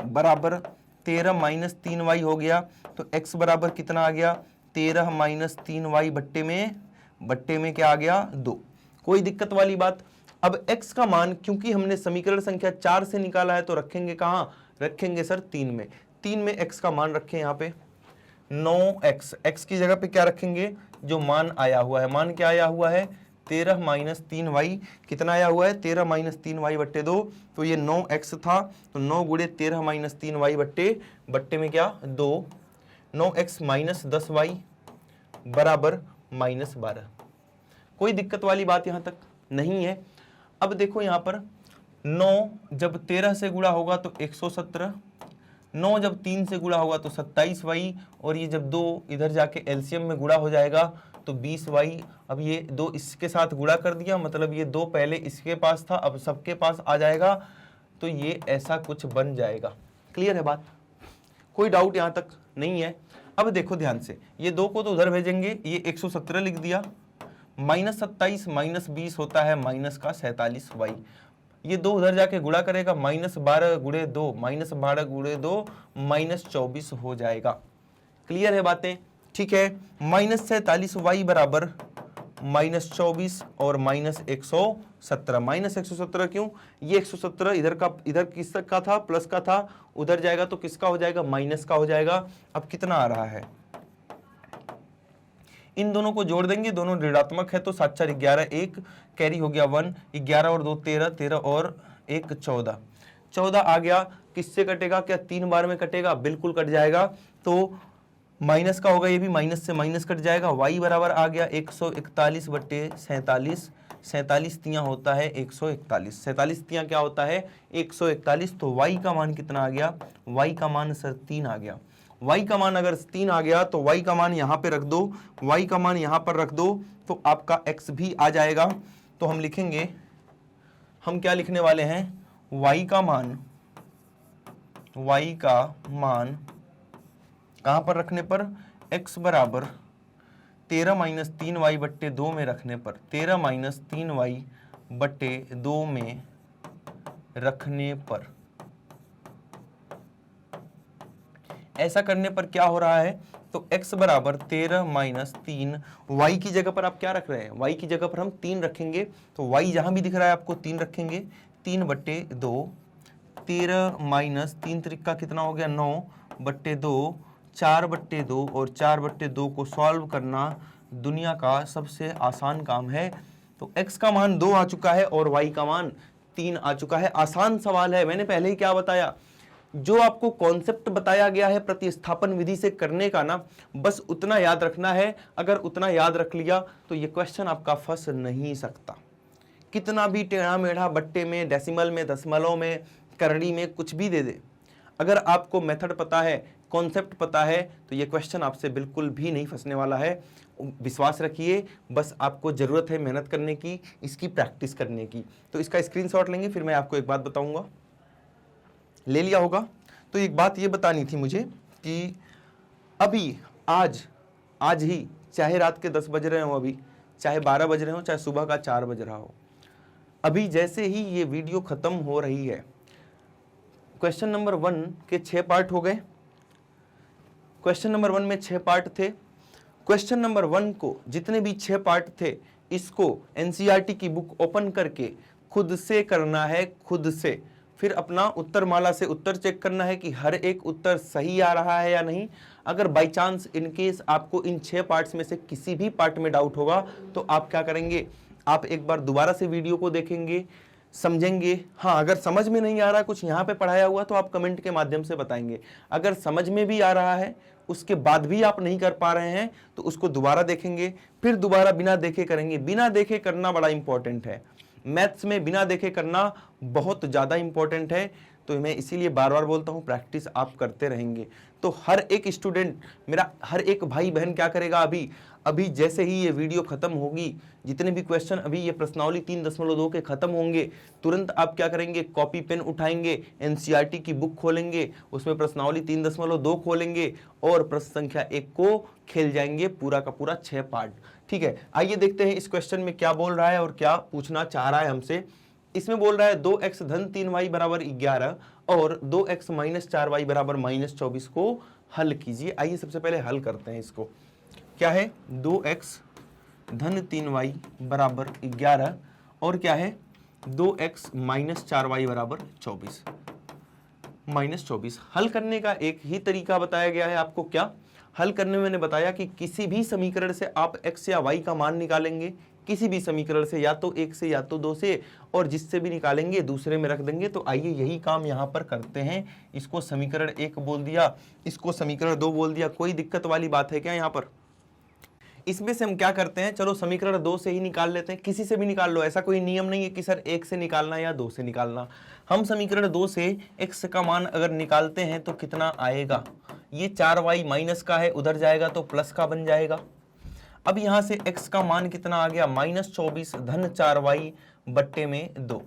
बराबर 13 माइनस 3y हो गया, तो x बराबर कितना आ गया 13 माइनस 3y बट्टे में क्या आ गया 2। कोई दिक्कत वाली बात? अब x का मान क्योंकि हमने समीकरण संख्या 4 से निकाला है तो रखेंगे कहां, रखेंगे सर 3 में। 3 में x का मान रखें यहाँ पे 9x, x की जगह पे क्या रखेंगे जो मान आया हुआ है। मान क्या आया हुआ है 13 माइनस 3y, कितना आया हुआ है 13 माइनस 3y बट्टे 2, तो ये 9x था, तो 9 गुणे 13 माइनस 3y बट्टे में क्या 2, 9x माइनस 10y बराबर -12। कोई दिक्कत वाली बात यहां तक नहीं है। अब देखो यहां पर 9 जब 13 से गुणा होगा तो 117, 9 जब 3 से गुणा होगा तो 27y, और ये जब 2 इधर जाके एलसीएम में गुणा हो जाएगा तो 20y। अब ये 2 इसके साथ गुणा कर दिया, मतलब ये 2 पहले इसके पास था अब सबके पास आ जाएगा, तो ये ऐसा कुछ बन जाएगा। क्लियर है बात? कोई डाउट यहां तक नहीं है? अब देखो ध्यान से, ये 2 को तो उधर भेजेंगे, ये 117 लिख दिया, -27 माइनस 20 होता है माइनस का 47y, ये 2 उधर जाके गुणा करेगा, -12 गुणे 2, -12 गुणे 2 -24 हो जाएगा। क्लियर है बातें? ठीक है, -47y बराबर -24 और -117। -117 क्यों? ये 117 इधर किसका था, प्लस का था, उधर जाएगा तो किसका हो जाएगा, माइनस का हो जाएगा। अब कितना आ रहा है, इन दोनों को जोड़ देंगे, दोनों ऋणात्मक है तो 7 4 11, 1 कैरी हो गया 1, 11 और 2 13, 13 और 1 14, 14 आ गया। किससे कटेगा, क्या 3 बार में कटेगा? बिल्कुल कट जाएगा, तो माइनस का होगा, ये भी माइनस से माइनस कट जाएगा। y बराबर आ गया 141 बट्टे 47, 47 तियां होता है 141, 47 तियां क्या होता है 141, तो y का मान कितना आ गया, y का मान सर 3 आ गया। y का मान अगर 3 आ गया तो y का मान यहाँ पे रख दो, y का मान यहाँ पर रख दो, तो आपका x भी आ जाएगा। तो हम लिखेंगे, हम क्या लिखने वाले हैं, y का मान कहाँ पर रखने पर, x बराबर 13 माइनस 3y बट्टे 2 में रखने पर, 13 माइनस 3y बट्टे 2 में रखने पर। ऐसा करने पर क्या हो रहा है, तो x बराबर 13 माइनस 3, y की जगह पर आप क्या रख रहे हैं, y की जगह पर हम 3 रखेंगे, तो y जहां भी दिख रहा है आपको 3 रखेंगे, 3 बट्टे 2, 13 माइनस 3 त्रिक का कितना हो गया 9 बट्टे 2, 4/2 और 4/2 को सॉल्व करना दुनिया का सबसे आसान काम है। तो x का मान 2 आ चुका है और y का मान 3 आ चुका है। आसान सवाल है, मैंने पहले ही क्या बताया, जो आपको कॉन्सेप्ट बताया गया है प्रतिस्थापन विधि से करने का ना, बस उतना याद रखना है। अगर उतना याद रख लिया तो ये क्वेश्चन आपका फंस नहीं सकता। कितना भी टेढ़ा मेढ़ा बट्टे में, डेसिमल में, दशमलव में, करड़ी में कुछ भी दे दे, अगर आपको मेथड पता है, कॉन्सेप्ट पता है, तो ये क्वेश्चन आपसे बिल्कुल भी नहीं फंसने वाला है। विश्वास रखिए, बस आपको ज़रूरत है मेहनत करने की, इसकी प्रैक्टिस करने की। तो इसका स्क्रीनशॉट लेंगे, फिर मैं आपको एक बात बताऊंगा। ले लिया होगा? तो एक बात ये बतानी थी मुझे कि अभी आज ही, चाहे रात के 10 बज रहे हो, अभी चाहे 12 बज रहे हो, चाहे सुबह का 4 बज रहा हो, अभी जैसे ही ये वीडियो खत्म हो रही है, क्वेश्चन नंबर 1 के 6 पार्ट हो गए। क्वेश्चन नंबर 1 में 6 पार्ट थे। क्वेश्चन नंबर 1 को जितने भी 6 पार्ट थे, इसको एनसीईआरटी की बुक ओपन करके खुद से करना है, खुद से। फिर अपना उत्तर माला से उत्तर चेक करना है कि हर एक उत्तर सही आ रहा है या नहीं। अगर बाई चांस इनकेस आपको इन 6 पार्ट्स में से किसी भी पार्ट में डाउट होगा तो आप क्या करेंगे, आप एक बार दोबारा से वीडियो को देखेंगे, समझेंगे। हाँ, अगर समझ में नहीं आ रहा कुछ यहाँ पे पढ़ाया हुआ तो आप कमेंट के माध्यम से बताएंगे। अगर समझ में भी आ रहा है, उसके बाद भी आप नहीं कर पा रहे हैं, तो उसको दोबारा देखेंगे, फिर दोबारा बिना देखे करेंगे। बिना देखे करना बड़ा इंपॉर्टेंट है, मैथ्स में बिना देखे करना बहुत ज़्यादा इंपॉर्टेंट है। तो मैं इसीलिए बार बार बोलता हूँ, प्रैक्टिस आप करते रहेंगे तो हर एक स्टूडेंट, मेरा हर एक भाई बहन क्या करेगा, अभी जैसे ही ये वीडियो खत्म होगी, जितने भी क्वेश्चन अभी ये प्रश्नावली 3.2 के खत्म होंगे, तुरंत आप क्या करेंगे, कॉपी पेन उठाएंगे, एनसीईआरटी की बुक खोलेंगे, उसमें प्रश्नावली 3.2 खोलेंगे और प्रश्न संख्या 1 को खेल जाएंगे पूरा का पूरा 6 पार्ट। ठीक है, आइए देखते हैं इस क्वेश्चन में क्या बोल रहा है और क्या पूछना चाह रहा है हमसे। इसमें बोल रहा है 2x धन 3y बराबर 11 और 2x माइनस 4y बराबर माइनस 24 को हल कीजिए। आइए सबसे पहले हल करते हैं इसको। क्या है, 2x धन 3y बराबर 11 और क्या है, 2x माइनस 4y बराबर 24, माइनस 24। हल करने का एक ही तरीका बताया गया है आपको। क्या हल करने में मैंने बताया कि किसी भी समीकरण से आप x या y का मान निकालेंगे, किसी भी समीकरण से, या तो 1 से या तो 2 से, और जिससे भी निकालेंगे दूसरे में रख देंगे। तो आइए यही काम यहाँ पर करते हैं। इसको समीकरण 1 बोल दिया, इसको समीकरण 2 बोल दिया। कोई दिक्कत वाली बात है क्या यहाँ पर? इसमें से हम क्या करते हैं, चलो समीकरण 2 से ही निकाल लेते हैं, किसी से भी निकाल लो, ऐसा कोई नियम नहीं है कि सर 1 से निकालना या 2 से निकालना। हम समीकरण 2 से x का मान अगर निकालते हैं तो कितना आएगा, ये 4y माइनस का है, उधर जाएगा तो प्लस का बन जाएगा। अब यहां से x का मान कितना आ गया, माइनस 24 धन 4y बट्टे में 2।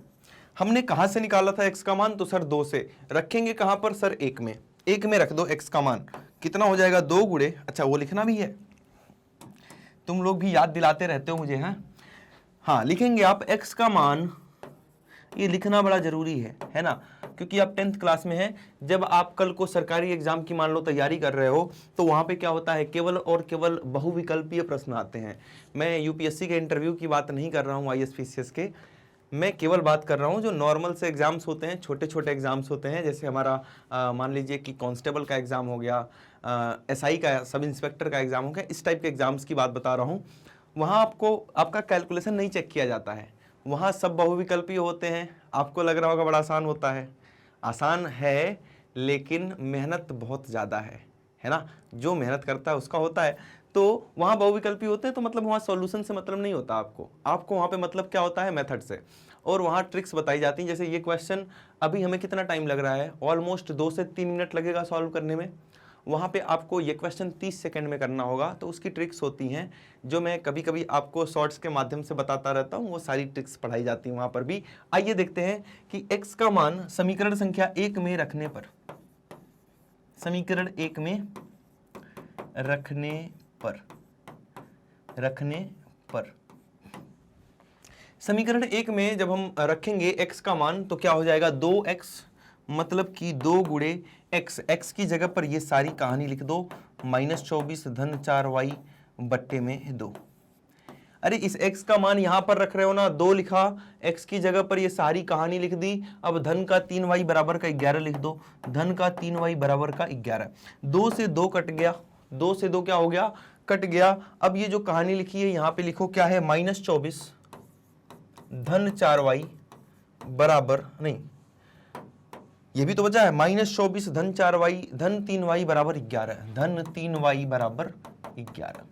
हमने कहां से निकाला था x का मान, तो सर 2 से। रखेंगे कहां पर सर, 1 में। 1 में रख दो x का मान, कितना हो जाएगा, 2 गुणे, अच्छा वो लिखना भी है, तुम लोग भी याद दिलाते रहते हो मुझे। हाँ, लिखेंगे आप x का मान, ये लिखना बड़ा जरूरी है ना, क्योंकि आप 10th क्लास में हैं। जब आप कल को सरकारी एग्जाम की मान लो तैयारी कर रहे हो, तो वहां पे क्या होता है, केवल और केवल बहुविकल्पीय प्रश्न आते हैं। मैं यूपीएससी के इंटरव्यू की बात नहीं कर रहा हूँ, आईएएस के, मैं केवल बात कर रहा हूँ जो नॉर्मल से एग्जाम्स होते हैं, छोटे छोटे एग्जाम्स होते हैं। जैसे हमारा मान लीजिए कि कांस्टेबल का एग्जाम हो गया, एसआई का, सब इंस्पेक्टर का एग्जाम हो गया, इस टाइप के एग्जाम्स की बात बता रहा हूँ। वहाँ आपको आपका कैलकुलेशन नहीं चेक किया जाता है, वहाँ सब बहुविकल्पी होते हैं। आपको लग रहा होगा बड़ा आसान होता है, आसान है लेकिन मेहनत बहुत ज़्यादा है ना, जो मेहनत करता है उसका होता है। तो वहाँ बहुविकल्पी होते हैं, तो मतलब वहाँ सॉल्यूशन से मतलब नहीं होता आपको वहाँ पे मतलब क्या होता है, मेथड से। और वहाँ ट्रिक्स बताई जाती हैं। जैसे ये क्वेश्चन अभी हमें कितना टाइम लग रहा है, ऑलमोस्ट 2 से 3 मिनट लगेगा सॉल्व करने में। वहाँ पे आपको ये क्वेश्चन 30 सेकंड में करना होगा। तो उसकी ट्रिक्स होती हैं जो मैं कभी कभी आपको शॉर्ट्स के माध्यम से बताता रहता हूँ, वो सारी ट्रिक्स पढ़ाई जाती हैं वहाँ पर भी। आइए देखते हैं कि x का मान समीकरण संख्या 1 में रखने पर, समीकरण 1 में रखने पर समीकरण 1 में जब हम रखेंगे x का मान तो क्या हो जाएगा, 2x, मतलब कि 2 गुणे x की जगह पर ये सारी कहानी लिख दो, माइनस 24 धन 4y बट्टे में 2। अरे इस x का मान यहां पर रख रहे हो ना, 2 लिखा, x की जगह पर ये सारी कहानी लिख दी। अब धन का 3y बराबर का 11 लिख दो, धन का 3y बराबर का 11। 2 से 2 कट गया, 2 से 2 क्या हो गया, कट गया। अब ये जो कहानी लिखी है यहां पे लिखो क्या है, -24 धन 4y बराबर, नहीं ये भी तो बचा है, -24 धन 4y धन 3y बराबर 11, धन 3y बराबर 11।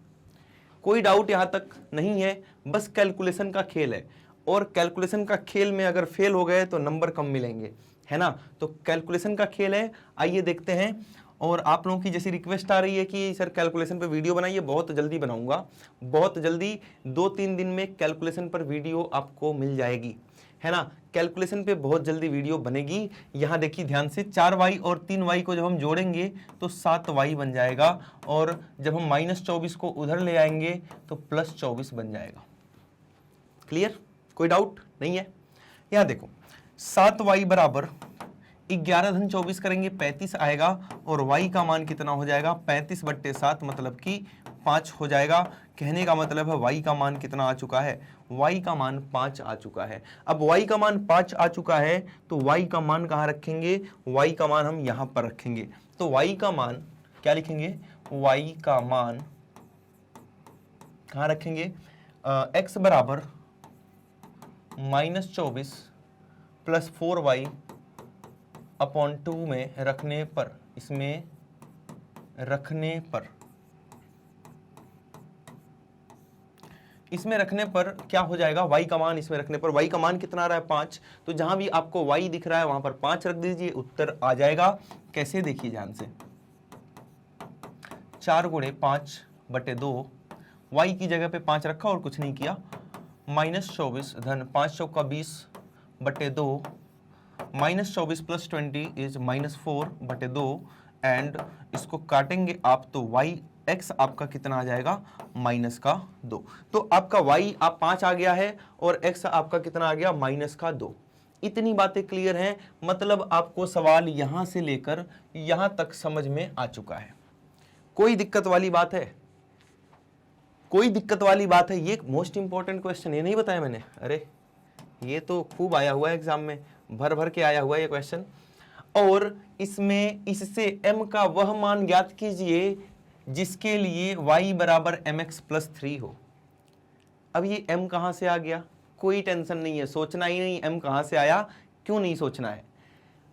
कोई डाउट यहां तक नहीं है, बस कैलकुलेशन का खेल है, और कैलकुलेशन का खेल में अगर फेल हो गए तो नंबर कम मिलेंगे, है ना। तो कैलकुलेशन का खेल है, आइए देखते हैं। और आप लोगों की जैसी रिक्वेस्ट आ रही है कि सर कैलकुलेशन पे वीडियो बनाइए, बहुत जल्दी बनाऊंगा, बहुत जल्दी, 2-3 दिन में कैलकुलेशन पर वीडियो आपको मिल जाएगी, है ना। कैलकुलेशन पे बहुत जल्दी वीडियो बनेगी। यहाँ देखिए ध्यान से, 4y और 3y को जब हम जोड़ेंगे तो 7y बन जाएगा, और जब हम -24 को उधर ले आएंगे तो +24 बन जाएगा। क्लियर, कोई डाउट नहीं है। यहाँ देखो 7y बराबर 11 धन 24 करेंगे 35 आएगा, और y का मान कितना हो जाएगा, 35/7 मतलब कि 5 हो जाएगा। कहने का मतलब है y का मान कितना आ चुका है, y का मान 5 आ चुका है। अब y का मान 5 आ चुका है तो y का मान कहाँ रखेंगे, y का मान हम यहाँ पर रखेंगे। तो y का मान क्या लिखेंगे, y का मान कहाँ रखेंगे, x बराबर -24 + 4y अपॉन 2 में रखने पर, इसमें रखने पर, इसमें रखने पर क्या हो जाएगा, y का मान इसमें रखने पर, y का मान कितना आ रहा है 5, तो जहां भी आपको y दिख रहा है वहां पर 5 रख दीजिए, उत्तर आ जाएगा। कैसे, देखिए ध्यान से, 4 × 5/2, y की जगह पे 5 रखा और कुछ नहीं किया, -24 धन 5 × 20/2, -24 + 20 इज -4/2, एंड इसको काटेंगे आप तो x आपका कितना आ जाएगा, -2। तो आपका y आप 5 आ गया है और x आपका कितना आ गया, -2। इतनी बातें क्लियर हैं, मतलब आपको सवाल यहां से लेकर यहां तक समझ में आ चुका है। कोई दिक्कत वाली बात है, कोई दिक्कत वाली बात है। ये मोस्ट इंपॉर्टेंट क्वेश्चन, ये नहीं बताया मैंने, अरे ये तो खूब आया हुआ है एग्जाम में, भर भर के आया हुआ है ये क्वेश्चन। और इसमें इससे m का वह मान ज्ञात कीजिए जिसके लिए y बराबर mx + 3 हो। अब ये m कहां से आ गया, कोई टेंशन नहीं है, सोचना ही नहीं m कहां से आया, क्यों नहीं सोचना है।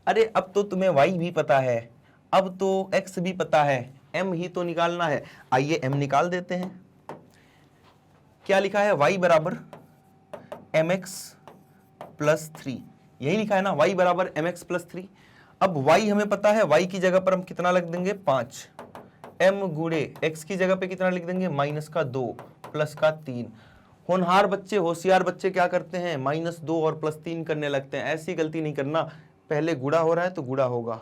अरे अब तो तुम्हें y भी पता है, अब तो x भी पता है, m ही तो निकालना है। आइए m निकाल देते हैं। क्या लिखा है, y बराबर mx + 3, यही लिखा है ना, y बराबर mx + 3। अब y हमें पता है, y की जगह पर हम कितना लिख देंगे, 5, m गुणे x की जगह पे कितना लिख देंगे, -2 + 3। होनहार बच्चे, होशियार बच्चे क्या करते हैं, -2 और +3 करने लगते हैं। ऐसी गलती नहीं करना, पहले गुणा हो रहा है तो गुणा होगा।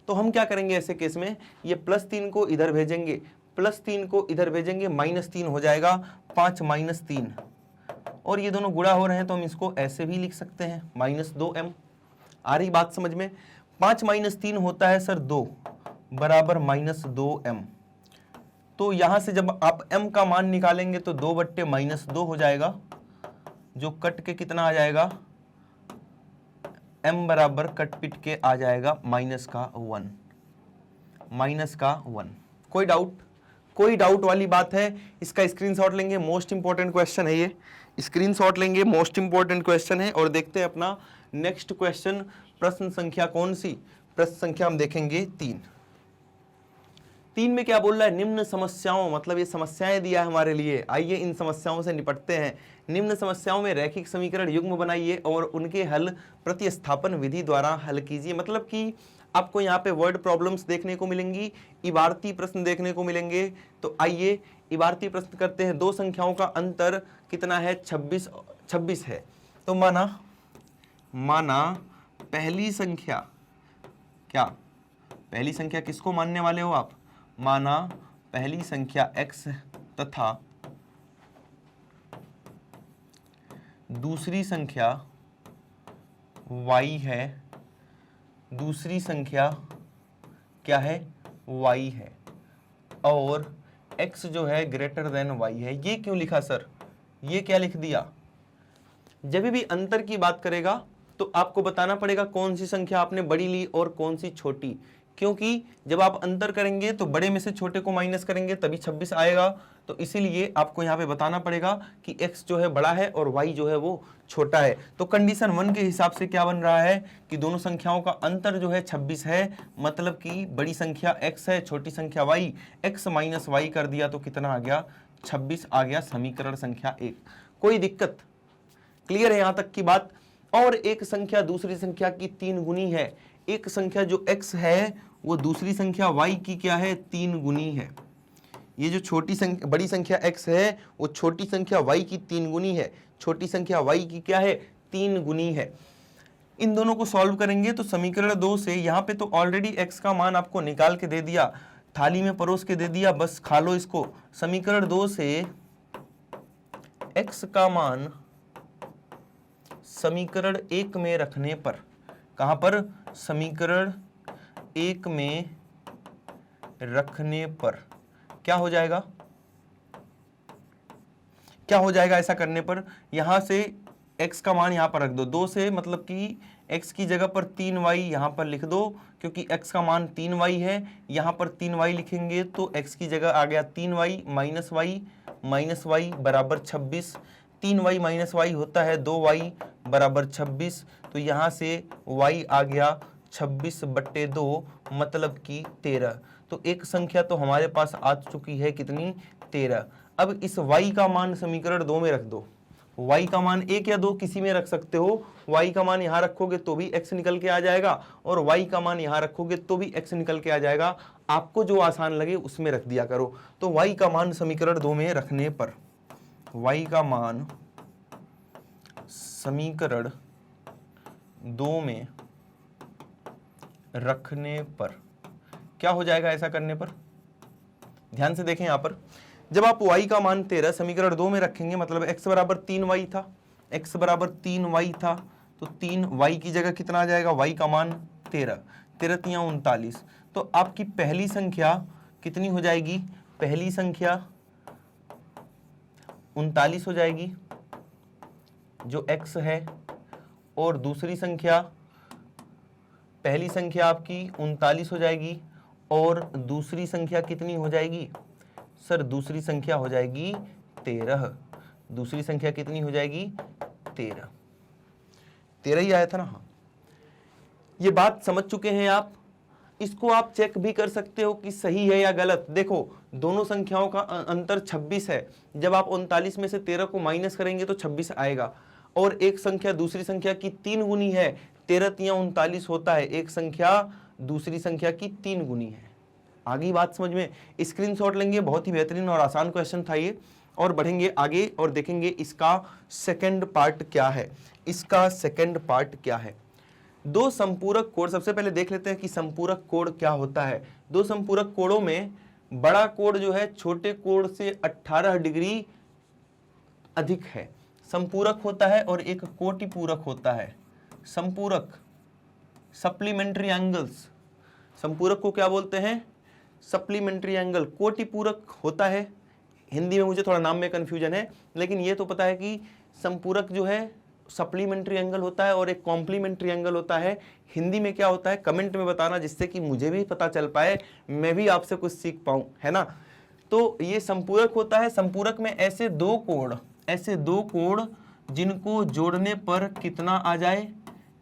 तो हम क्या करेंगे ऐसे केस में, ये +3 को इधर भेजेंगे, +3 को इधर भेजेंगे, -3 हो जाएगा, 5 - 3, और ये दोनों गुणा हो रहे हैं तो हम इसको ऐसे भी लिख सकते हैं, -2m। आ रही बात समझ में। 5 - 3 होता है सर 2 बराबर -2m। तो यहां से जब आप m का मान निकालेंगे तो 2/-2 हो जाएगा, जो कट के कितना आ जाएगा, m बराबर कट पिट के आ जाएगा -1, -1। कोई डाउट, कोई डाउट वाली बात है। इसका स्क्रीनशॉट लेंगे, मोस्ट इंपॉर्टेंट क्वेश्चन है ये, स्क्रीनशॉट लेंगे, मोस्ट इंपॉर्टेंट क्वेश्चन है। और देखते हैं अपना नेक्स्ट क्वेश्चन, प्रश्न संख्या कौन सी, प्रश्न संख्या हम देखेंगे 3 में क्या बोल रहा है, निम्न समस्याओं, मतलब ये समस्याएं दिया है हमारे लिए। आइए इन समस्याओं से निपटते हैं। निम्न समस्याओं में रैखिक समीकरण युग्म बनाइए और उनके हल प्रतिस्थापन विधि द्वारा हल कीजिए। मतलब कि आपको यहाँ पे वर्ड प्रॉब्लम्स देखने को मिलेंगी, इबारती प्रश्न देखने को मिलेंगे। तो आइए इबारती प्रश्न करते हैं। दो संख्याओं का अंतर कितना है, 26 है। तो माना पहली संख्या, क्या पहली संख्या किसको मानने वाले हो आप, माना पहली संख्या x तथा दूसरी संख्या y है, दूसरी संख्या क्या है, y है, और x जो है ग्रेटर देन y है। ये क्यों लिखा सर, ये क्या लिख दिया। जब भी अंतर की बात करेगा तो आपको बताना पड़ेगा कौन सी संख्या आपने बड़ी ली और कौन सी छोटी, क्योंकि जब आप अंतर करेंगे तो बड़े में से छोटे को माइनस करेंगे तभी 26 आएगा। तो इसीलिए आपको यहाँ पे बताना पड़ेगा कि x जो है बड़ा है और y जो है वो छोटा है। तो कंडीशन 1 के हिसाब से क्या बन रहा है कि दोनों संख्याओं का अंतर जो है 26 है, मतलब कि बड़ी संख्या x है, छोटी संख्या y, x माइनस y कर दिया तो कितना आ गया, 26 आ गया समीकरण संख्या 1। कोई दिक्कत, क्लियर है यहाँ तक की बात। और एक संख्या दूसरी संख्या की 3 गुनी है, एक संख्या जो x है वो दूसरी संख्या y की क्या है, 3 गुनी है। ये जो छोटी संख्या बड़ी संख्या x है वो छोटी संख्या y की 3 गुनी है, छोटी संख्या y की क्या है, 3 गुनी है। इन दोनों को सॉल्व करेंगे तो समीकरण 2 से यहाँ पे तो ऑलरेडी x का मान आपको निकाल के दे दिया, थाली में परोस के दे दिया, बस खा लो इसको। समीकरण 2 से x का मान समीकरण 1 में रखने पर, कहां पर, समीकरण 1 में रखने पर क्या हो जाएगा, क्या हो जाएगा ऐसा करने पर, यहां से x का मान यहां पर रख दो, 2 से मतलब कि x की जगह पर 3y यहां पर लिख दो, क्योंकि x का मान 3y है, यहां पर 3y लिखेंगे तो x की जगह आ गया 3y माइनस y बराबर 26, 3y माइनस y होता है 2y बराबर 26, तो यहाँ से y आ गया 26/2 मतलब कि 13। तो एक संख्या तो हमारे पास आ चुकी है कितनी, 13। अब इस y का मान समीकरण 2 में रख दो, y का मान 1 या 2 किसी में रख सकते हो, y का मान यहाँ रखोगे तो भी x निकल के आ जाएगा और y का मान यहाँ रखोगे तो भी x निकल के आ जाएगा, आपको जो आसान लगे उसमें रख दिया करो। तो y का मान समीकरण 2 में रखने पर, y का मान समीकरण 2 में रखने पर क्या हो जाएगा ऐसा करने पर, ध्यान से देखें यहाँ पर, जब आप y का मान 13 समीकरण 2 में रखेंगे मतलब x बराबर 3y था, x बराबर 3y था, तो 3y की जगह कितना आ जाएगा, y का मान 13, 13 तियां 39, तो आपकी पहली संख्या कितनी हो जाएगी, पहली संख्या 39 हो जाएगी जो x है, और दूसरी संख्या, पहली संख्या आपकी 39 हो जाएगी और दूसरी संख्या कितनी हो जाएगी, सर दूसरी संख्या हो जाएगी 13, दूसरी संख्या कितनी हो जाएगी, 13 ही आया था ना। हाँ, ये बात समझ चुके हैं आप, इसको आप चेक भी कर सकते हो कि सही है या गलत। देखो दोनों संख्याओं का अंतर 26 है, जब आप 39 में से 13 को माइनस करेंगे तो 26 आएगा, और एक संख्या दूसरी संख्या की 3 गुनी है, 13 तियां 39 होता है, एक संख्या दूसरी संख्या की 3 गुनी है। आगे बात समझ में, स्क्रीनशॉट लेंगे, बहुत ही बेहतरीन और आसान क्वेश्चन था ये, और बढ़ेंगे आगे और देखेंगे इसका सेकंड पार्ट क्या है, इसका सेकंड पार्ट क्या है। दो संपूरक कोण, सबसे पहले देख लेते हैं कि संपूरक कोण क्या होता है। दो संपूरक कोणों में बड़ा कोण जो है छोटे कोण से 18 डिग्री अधिक है, संपूरक होता है, और एक कोटिपूरक होता है। संपूरक, सप्लीमेंट्री एंगल्स, संपूरक को क्या बोलते हैं, सप्लीमेंट्री एंगल। कोटिपूरक होता है, हिंदी में मुझे थोड़ा नाम में कंफ्यूजन है, लेकिन ये तो पता है कि संपूरक जो है सप्लीमेंट्री एंगल होता है और एक कॉम्प्लीमेंट्री एंगल होता है। हिंदी में क्या होता है कमेंट में बताना, जिससे कि मुझे भी पता चल पाए, मैं भी आपसे कुछ सीख पाऊं, है ना। तो ये संपूरक होता है। संपूरक में ऐसे दो कोण जिनको जोड़ने पर कितना आ जाए,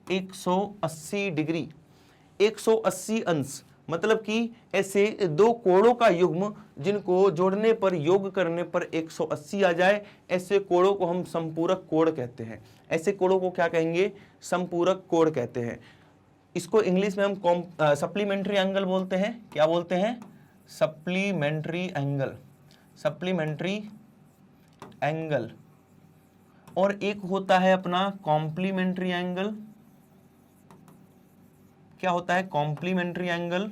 180 डिग्री, 180 अंश, मतलब कि ऐसे दो कोणों का युग्म जिनको जोड़ने पर, योग करने पर 180 आ जाए, ऐसे कोणों को हम संपूरक कोण कहते हैं। ऐसे कोणों को क्या कहेंगे, संपूरक कोण कहते हैं। इसको इंग्लिश में हम सप्लीमेंट्री एंगल बोलते हैं। क्या बोलते हैं, सप्लीमेंट्री एंगल, सप्लीमेंट्री एंगल। और एक होता है अपना कॉम्प्लीमेंट्री एंगल। क्या होता है, कॉम्प्लीमेंट्री एंगल।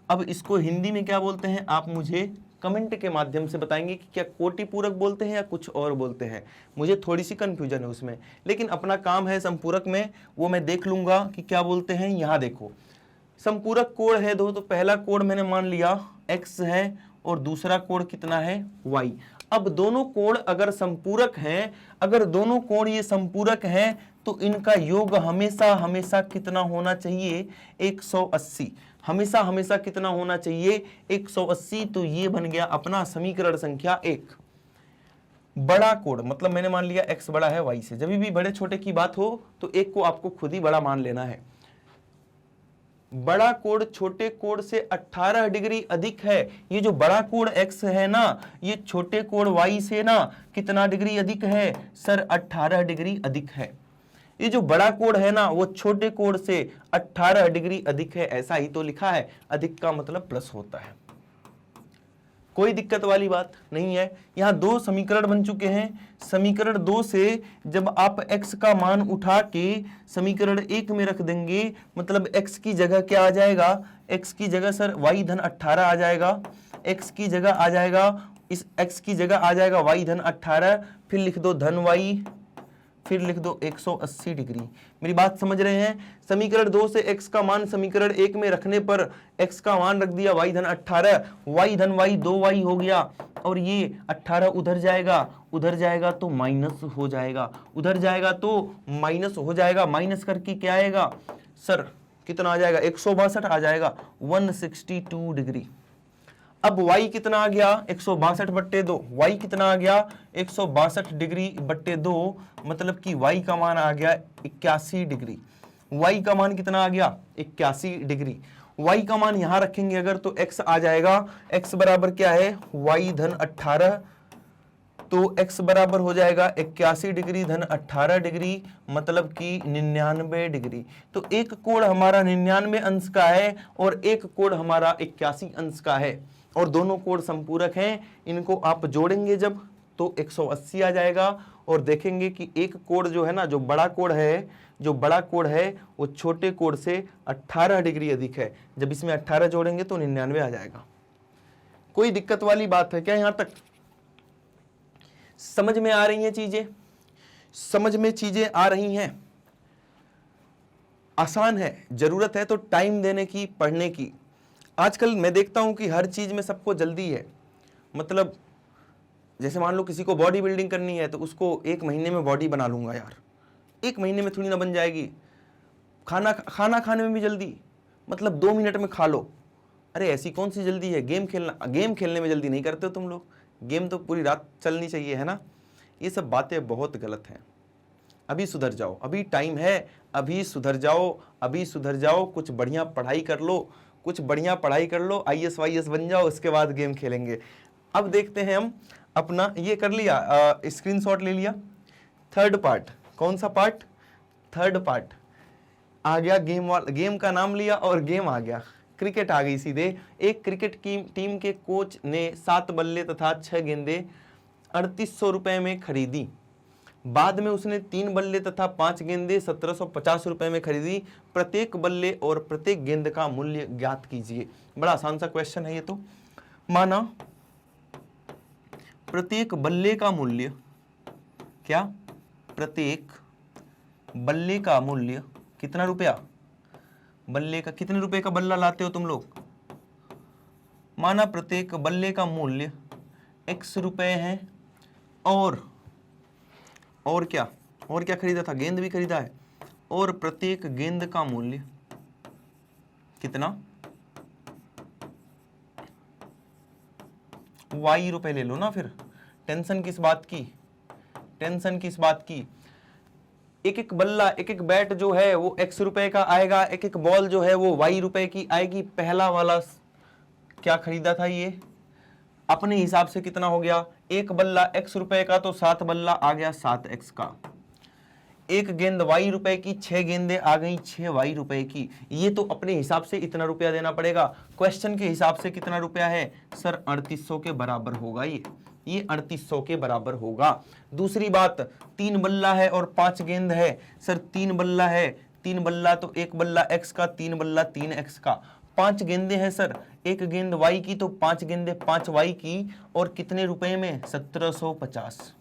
अब इसको हिंदी में क्या बोलते हैं, आप मुझे कमेंट के माध्यम से बताएंगे कि क्या कोटिपूरक बोलते हैं या कुछ और बोलते हैं। मुझे थोड़ी सी कंफ्यूजन है उसमें, लेकिन अपना काम है संपूरक में, वो मैं देख लूंगा कि क्या बोलते हैं। यहाँ देखो संपूरक कोण है दो, तो पहला कोण मैंने मान लिया x है और दूसरा कोण कितना है y। अब दोनों कोण अगर संपूरक हैं, अगर दोनों कोण ये संपूरक हैं तो इनका योग हमेशा हमेशा कितना होना चाहिए 180। हमेशा हमेशा कितना होना चाहिए 180। तो ये बन गया अपना समीकरण संख्या 1। बड़ा कोण मतलब मैंने मान लिया x बड़ा है y से। जब भी बड़े छोटे की बात हो तो एक को आपको खुद ही बड़ा मान लेना है। बड़ा कोण छोटे कोण से 18 डिग्री अधिक है। ये जो बड़ा कोण x है ना, ये छोटे कोण y से ना कितना डिग्री अधिक है सर 18 डिग्री अधिक है। ये जो बड़ा कोण है ना वो छोटे कोण से 18 डिग्री अधिक है, ऐसा ही तो लिखा है। अधिक का मतलब प्लस होता है, कोई दिक्कत वाली बात नहीं है। यहां दो समीकरण बन चुके हैं। समीकरण 2 से जब आप x का मान उठा के समीकरण 1 में रख देंगे, मतलब x की जगह क्या आ जाएगा, x की जगह सर y धन 18 आ जाएगा। x की जगह आ जाएगा, इस x की जगह आ जाएगा y धन 18, फिर लिख दो धन y, फिर लिख दो 180 डिग्री। मेरी बात समझ रहे हैं। समीकरण 2 से x का मान समीकरण 1 में रखने पर x का मान रख दिया y धन 18, y धन y 2y हो गया, और ये 18 उधर जाएगा तो माइनस हो जाएगा, उधर जाएगा तो माइनस हो जाएगा। माइनस करके क्या आएगा सर, कितना आ जाएगा 162 आ जाएगा, 162 डिग्री। अब y कितना आ गया 162/2, y कितना आ गया 162 डिग्री बट्टे 2, मतलब कि y का मान आ गया 81 डिग्री। y का मान कितना आ गया 81 डिग्री। y का मान यहां रखेंगे अगर तो x आ जाएगा, x बराबर क्या है y धन 18, तो x बराबर हो जाएगा 81 डिग्री धन 18 डिग्री, मतलब कि 99 डिग्री। तो एक कोण हमारा 99 अंश का है और एक कोण हमारा 81 अंश का है, और दोनों कोण संपूरक हैं। इनको आप जोड़ेंगे जब तो 180 आ जाएगा, और देखेंगे कि एक कोण जो है ना, जो बड़ा कोण है वो छोटे कोण से 18 डिग्री अधिक है। जब इसमें 18 जोड़ेंगे तो 99 आ जाएगा। कोई दिक्कत वाली बात है क्या? यहां तक समझ में आ रही हैं चीजें? समझ में चीजें आ रही हैं? आसान है। जरूरत है तो टाइम देने की, पढ़ने की। आजकल मैं देखता हूं कि हर चीज में सबको जल्दी है। मतलब जैसे मान लो किसी को बॉडी बिल्डिंग करनी है तो उसको 1 महीने में बॉडी बना लूंगा। यार 1 महीने में थोड़ी ना बन जाएगी। खाना खाने में भी जल्दी, मतलब 2 मिनट में खा लो। अरे ऐसी कौन सी जल्दी है? गेम खेलने में जल्दी नहीं करते हो तुम लोग। गेम तो पूरी रात चलनी चाहिए, है ना। ये सब बातें बहुत गलत हैं। अभी सुधर जाओ, अभी टाइम है, अभी सुधर जाओ। कुछ बढ़िया पढ़ाई कर लो, IAS वाईएस बन जाओ, उसके बाद गेम खेलेंगे। अब देखते हैं हम अपना, ये कर लिया, स्क्रीनशॉट ले लिया। थर्ड पार्ट, कौन सा पार्ट? थर्ड पार्ट आ गया। गेम का नाम लिया और गेम आ गया। क्रिकेट आ गई सीधे। एक क्रिकेट की टीम के कोच ने 7 बल्ले तथा 6 गेंदें 3800 रुपए में खरीदी। बाद में उसने 3 बल्ले तथा 5 गेंदें 1750 रुपए में खरीदी। प्रत्येक बल्ले और प्रत्येक गेंद का मूल्य ज्ञात कीजिए। बड़ा आसान सा क्वेश्चन है ये तो। माना प्रत्येक बल्ले का मूल्य, क्या? प्रत्येक बल्ले का मूल्य कितना रुपया? बल्ले का, कितने रुपए का बल्ला लाते हो तुम लोग? माना प्रत्येक बल्ले का मूल्य x रुपए है, और क्या खरीदा था? गेंद भी खरीदा है। और प्रत्येक गेंद का मूल्य कितना? y रुपए ले लो ना। फिर टेंशन किस बात की? एक बल्ला, एक बैट जो है वो x रुपए का आएगा, एक बॉल जो है वो y रुपए की आएगी। पहला वाला क्या खरीदा था? ये अपने हिसाब से कितना हो गया? एक बल्ला x रुपए का, तो 7 बल्ला आ गया 7x का। एक गेंद y रुपए की, 6 गेंदें आ गई 6 y रुपए की। ये तो अपने हिसाब से इतना रुपया देना पड़ेगा। क्वेश्चन के हिसाब से कितना रुपया है सर? 3800 के बराबर होगा। ये 3800 के बराबर होगा। दूसरी बात, 3 बल्ला है और 5 गेंद है। सर 3 बल्ला है, 3 बल्ला तो एक बल्ला x का, 3 बल्ला 3x का। 5 गेंदें हैं सर, एक गेंद y की, तो 5 गेंदें 5 y की। और कितने रुपए में? 1750।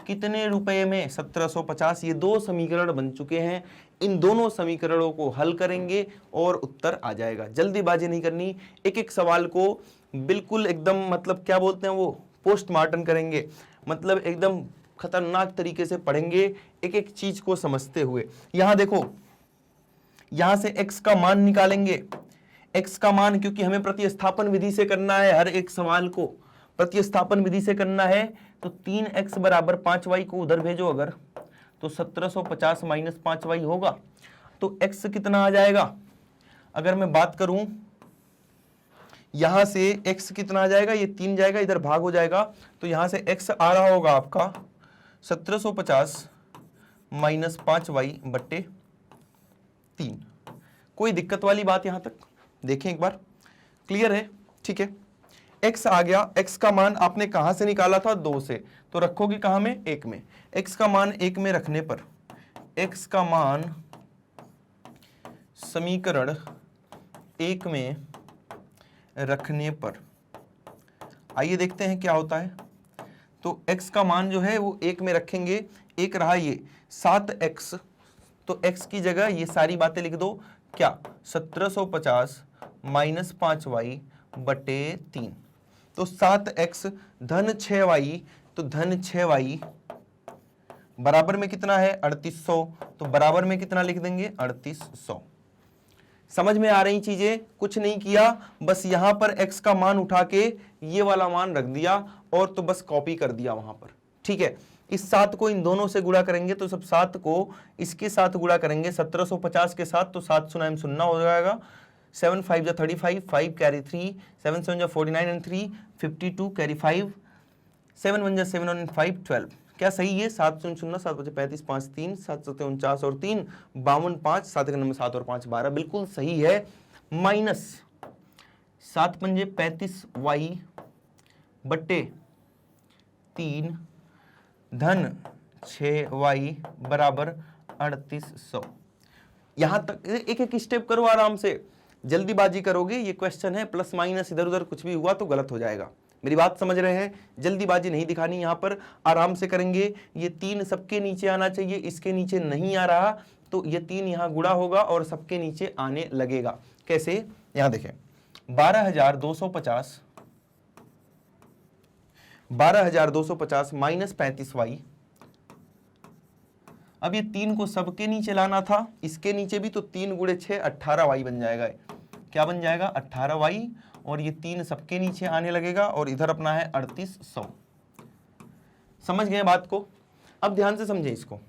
कितने रुपए में? 1750। ये 2 समीकरण बन चुके हैं। इन दोनों समीकरणों को हल करेंगे और उत्तर आ जाएगा। जल्दीबाजी नहीं करनी। एक एक सवाल को बिल्कुल एकदम मतलब क्या बोलते हैं वो, पोस्टमार्टम करेंगे, मतलब एकदम खतरनाक तरीके से पढ़ेंगे, एक एक चीज को समझते हुए। यहां देखो, यहां से x का मान निकालेंगे, x का मान, क्योंकि हमें प्रतिस्थापन विधि से करना है, हर एक सवाल को प्रतिस्थापन विधि से करना है। तो 3x बराबर 5y को उधर भेजो अगर, तो 1750 माइनस 5y होगा। तो x कितना आ जाएगा, अगर मैं बात करूं यहां से x कितना आ जाएगा, ये 3 जाएगा, इधर भाग हो जाएगा, तो यहां से x आ रहा होगा आपका 1750 माइनस 5y बट्टे 3। कोई दिक्कत वाली बात यहां तक? देखें एक बार, क्लियर है? ठीक है, x आ गया। x का मान आपने कहां से निकाला था, 2 से, तो रखोगे कहां में, 1 में। x का मान 1 में रखने पर, x का मान समीकरण 1 में रखने पर, आइए देखते हैं क्या होता है। तो x का मान जो है वो 1 में रखेंगे, एक रहा ये 7x, तो x की जगह ये सारी बातें लिख दो, क्या 1750 माइनस 5y बटे 3। तो 7x धन 6y, तो धन 6y बराबर में कितना है 3800, तो बराबर में कितना लिख देंगे 3800। समझ में आ रही चीजें? कुछ नहीं किया, बस यहां पर x का मान उठा के ये वाला मान रख दिया और तो बस कॉपी कर दिया वहां पर। ठीक है, इस 7 को इन दोनों से गुणा करेंगे, तो सब 7 को इसके साथ गुणा करेंगे 1750 के साथ, तो 7 सुना सुनना हो जाएगा, 7 5 35, 5 कैरी 3, 7 7 49 एंड 3 52 कैरी 5, 7 1 7 और 5 12। क्या सही है? 7 0 0 7 5 35 5 3 7 7 49 और 3 52 5 7 1 7 और 5 12, बिल्कुल सही है। माइनस 7 पंजे 35y बट्टे 3 धन 6y बराबर 3800। यहां तक एक एक स्टेप करो आराम से, जल्दीबाजी करोगे, ये क्वेश्चन है, प्लस माइनस इधर उधर कुछ भी हुआ तो गलत हो जाएगा। मेरी बात समझ रहे हैं? जल्दीबाजी नहीं दिखानी, यहां पर आराम से करेंगे। ये 3 सबके नीचे आना चाहिए, इसके नीचे नहीं आ रहा, तो ये 3 यहां गुणा होगा और सबके नीचे आने लगेगा। कैसे? यहां देखें, 12250 माइनस 35y। अब ये 3 को सबके नीचे लाना था, इसके नीचे भी, तो 3 गुणे 6 18y बन जाएगा। क्या बन जाएगा? 18y, और ये 3 सबके नीचे आने लगेगा और इधर अपना है 3800। समझ गए बात को? अब ध्यान से समझे इसको,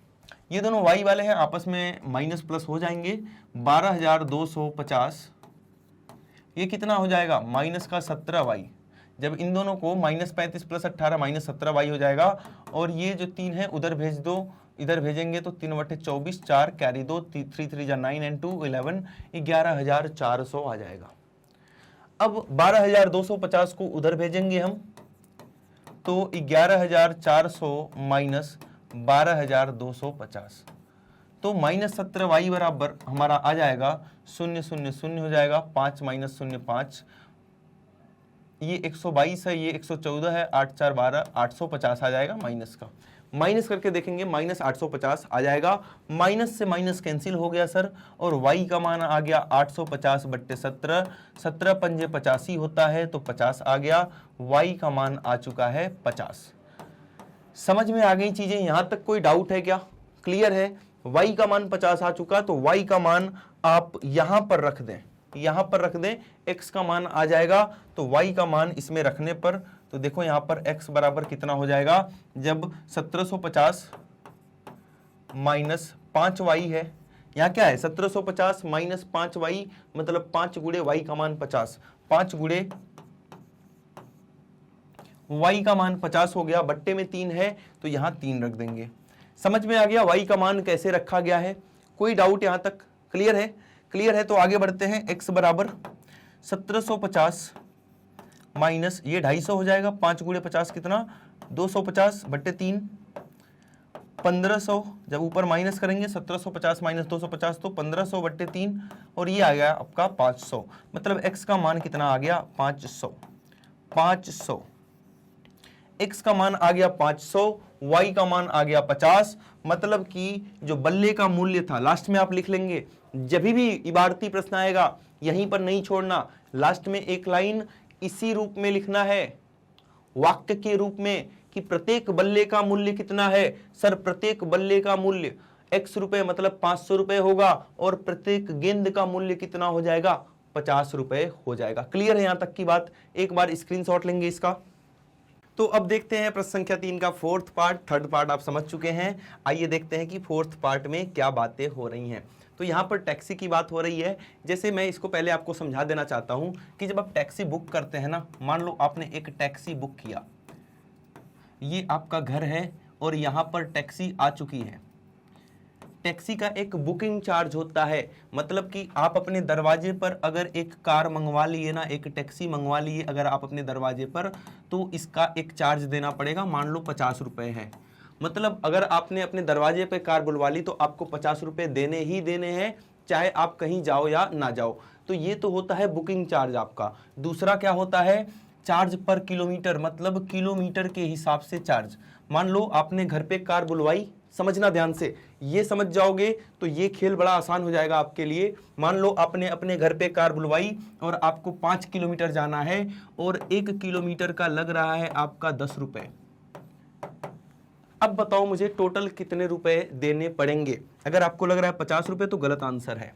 ये दोनों y वाले हैं, आपस में माइनस प्लस हो जाएंगे। 12250 ये कितना हो जाएगा, माइनस का 17y। जब इन दोनों को माइनस 35 प्लस 18 माइनस 17y हो जाएगा, और ये जो 3 है उधर भेज दो, इधर भेजेंगे तो 3 बटे 24, 4 कैरी 2, 3 3 जा 9 एंड 2 11, 11400 आ जाएगा। अब 12250 को उधर भेजेंगे हम, तो 11400 माइनस 12250, तो माइनस 17y बराबर हमारा आ जाएगा 0 0 0 हो जाएगा, 5 माइनस 0 5, ये 122 है, ये 114 है, 8 4 12, 850 आ जाएगा माइनस का। माइनस करके देखेंगे, माइनस 850 आ जाएगा। माइनस से माइनस कैंसिल हो गया सर, और y का मान आ गया 850 बट्टे 17, 17 पंजे 85 होता है, तो 50 आ गया। y का मान आ चुका है 50। समझ में आ गई चीजें? यहां तक कोई डाउट है क्या? क्लियर है? y का मान 50 आ चुका, तो y का मान आप यहां पर रख दें, यहां पर रख दें, x का मान आ जाएगा, तो y का मान इसमें रखने पर, तो देखो यहां पर x बराबर कितना हो जाएगा, जब 1750 माइनस 5y है, यहां क्या है 1750 माइनस 5y, मतलब 5 गुणे y का मान 50, 5 गुणे y का मान 50 हो गया, बट्टे में 3 है, तो यहां 3 रख देंगे। समझ में आ गया y का मान कैसे रखा गया है? कोई डाउट यहां तक? क्लियर है? क्लियर है, तो आगे बढ़ते हैं। x बराबर 1750 माइनस ये 250 हो जाएगा, 5 गुणे 50 कितना, 250 बट्टे 3, 1500, जब ऊपर माइनस करेंगे 1750 माइनस 250, तो 1500 बट्टे 3, और ये आ गया आपका 500, मतलब x का मान कितना आ गया 500। 500 x का मान आ गया 500, y का मान आ गया 50, मतलब कि जो बल्ले का मूल्य था, लास्ट में आप लिख लेंगे, जब भी इबारती प्रश्न आएगा यहीं पर नहीं छोड़ना, लास्ट में एक लाइन इसी रूप में लिखना है, वाक्य के रूप में, कि प्रत्येक बल्ले का मूल्य कितना है। सर प्रत्येक बल्ले का मूल्य x रुपए मतलब 500 रुपए होगा, और प्रत्येक गेंद का मूल्य कितना हो जाएगा, 50 रुपए हो जाएगा। क्लियर है यहां तक की बात? एक बार स्क्रीनशॉट लेंगे इसका। तो अब देखते हैं प्रश्न संख्या 3 का फोर्थ पार्ट। थर्ड पार्ट आप समझ चुके हैं, आइए देखते हैं कि फोर्थ पार्ट में क्या बातें हो रही हैं। तो यहाँ पर टैक्सी की बात हो रही है। जैसे मैं इसको पहले आपको समझा देना चाहता हूँ कि जब आप टैक्सी बुक करते हैं ना, मान लो आपने एक टैक्सी बुक किया, ये आपका घर है और यहाँ पर टैक्सी आ चुकी है। टैक्सी का एक बुकिंग चार्ज होता है, मतलब कि आप अपने दरवाजे पर अगर एक कार मंगवा लिए ना, एक टैक्सी मंगवा लिए अगर आप अपने दरवाजे पर, तो इसका एक चार्ज देना पड़ेगा, मान लो 50 रुपए है। मतलब अगर आपने अपने दरवाजे पे कार बुलवा ली तो आपको 50 रुपए देने ही देने हैं, चाहे आप कहीं जाओ या ना जाओ। तो ये तो होता है बुकिंग चार्ज आपका। दूसरा क्या होता है, चार्ज पर किलोमीटर, मतलब किलोमीटर के हिसाब से चार्ज। मान लो आपने घर पे कार बुलवाई, समझना ध्यान से, ये समझ जाओगे तो ये खेल बड़ा आसान हो जाएगा आपके लिए। मान लो आपने अपने घर पे कार बुलवाई और आपको 5 किलोमीटर जाना है और 1 किलोमीटर का लग रहा है आपका 10 रुपए। अब बताओ मुझे टोटल कितने रुपए देने पड़ेंगे। अगर आपको लग रहा है 50 रुपए तो गलत आंसर है।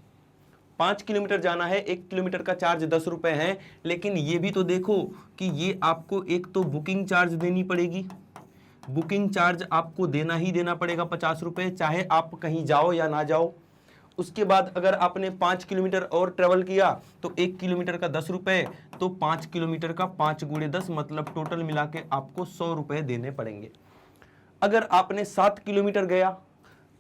5 किलोमीटर जाना है, 1 किलोमीटर का चार्ज 10 रुपए है, लेकिन ये भी तो देखो कि ये आपको एक तो बुकिंग चार्ज देनी पड़ेगी, बुकिंग चार्ज आपको देना ही देना पड़ेगा 50 रुपए, चाहे आप कहीं जाओ या ना जाओ। उसके बाद अगर आपने 5 किलोमीटर और ट्रेवल किया तो 1 किलोमीटर का 10 रुपए, तो 5 किलोमीटर का 5 गुणे 10 मतलब टोटल मिला के आपको 100 रुपए देने पड़ेंगे। अगर आपने 7 किलोमीटर गया,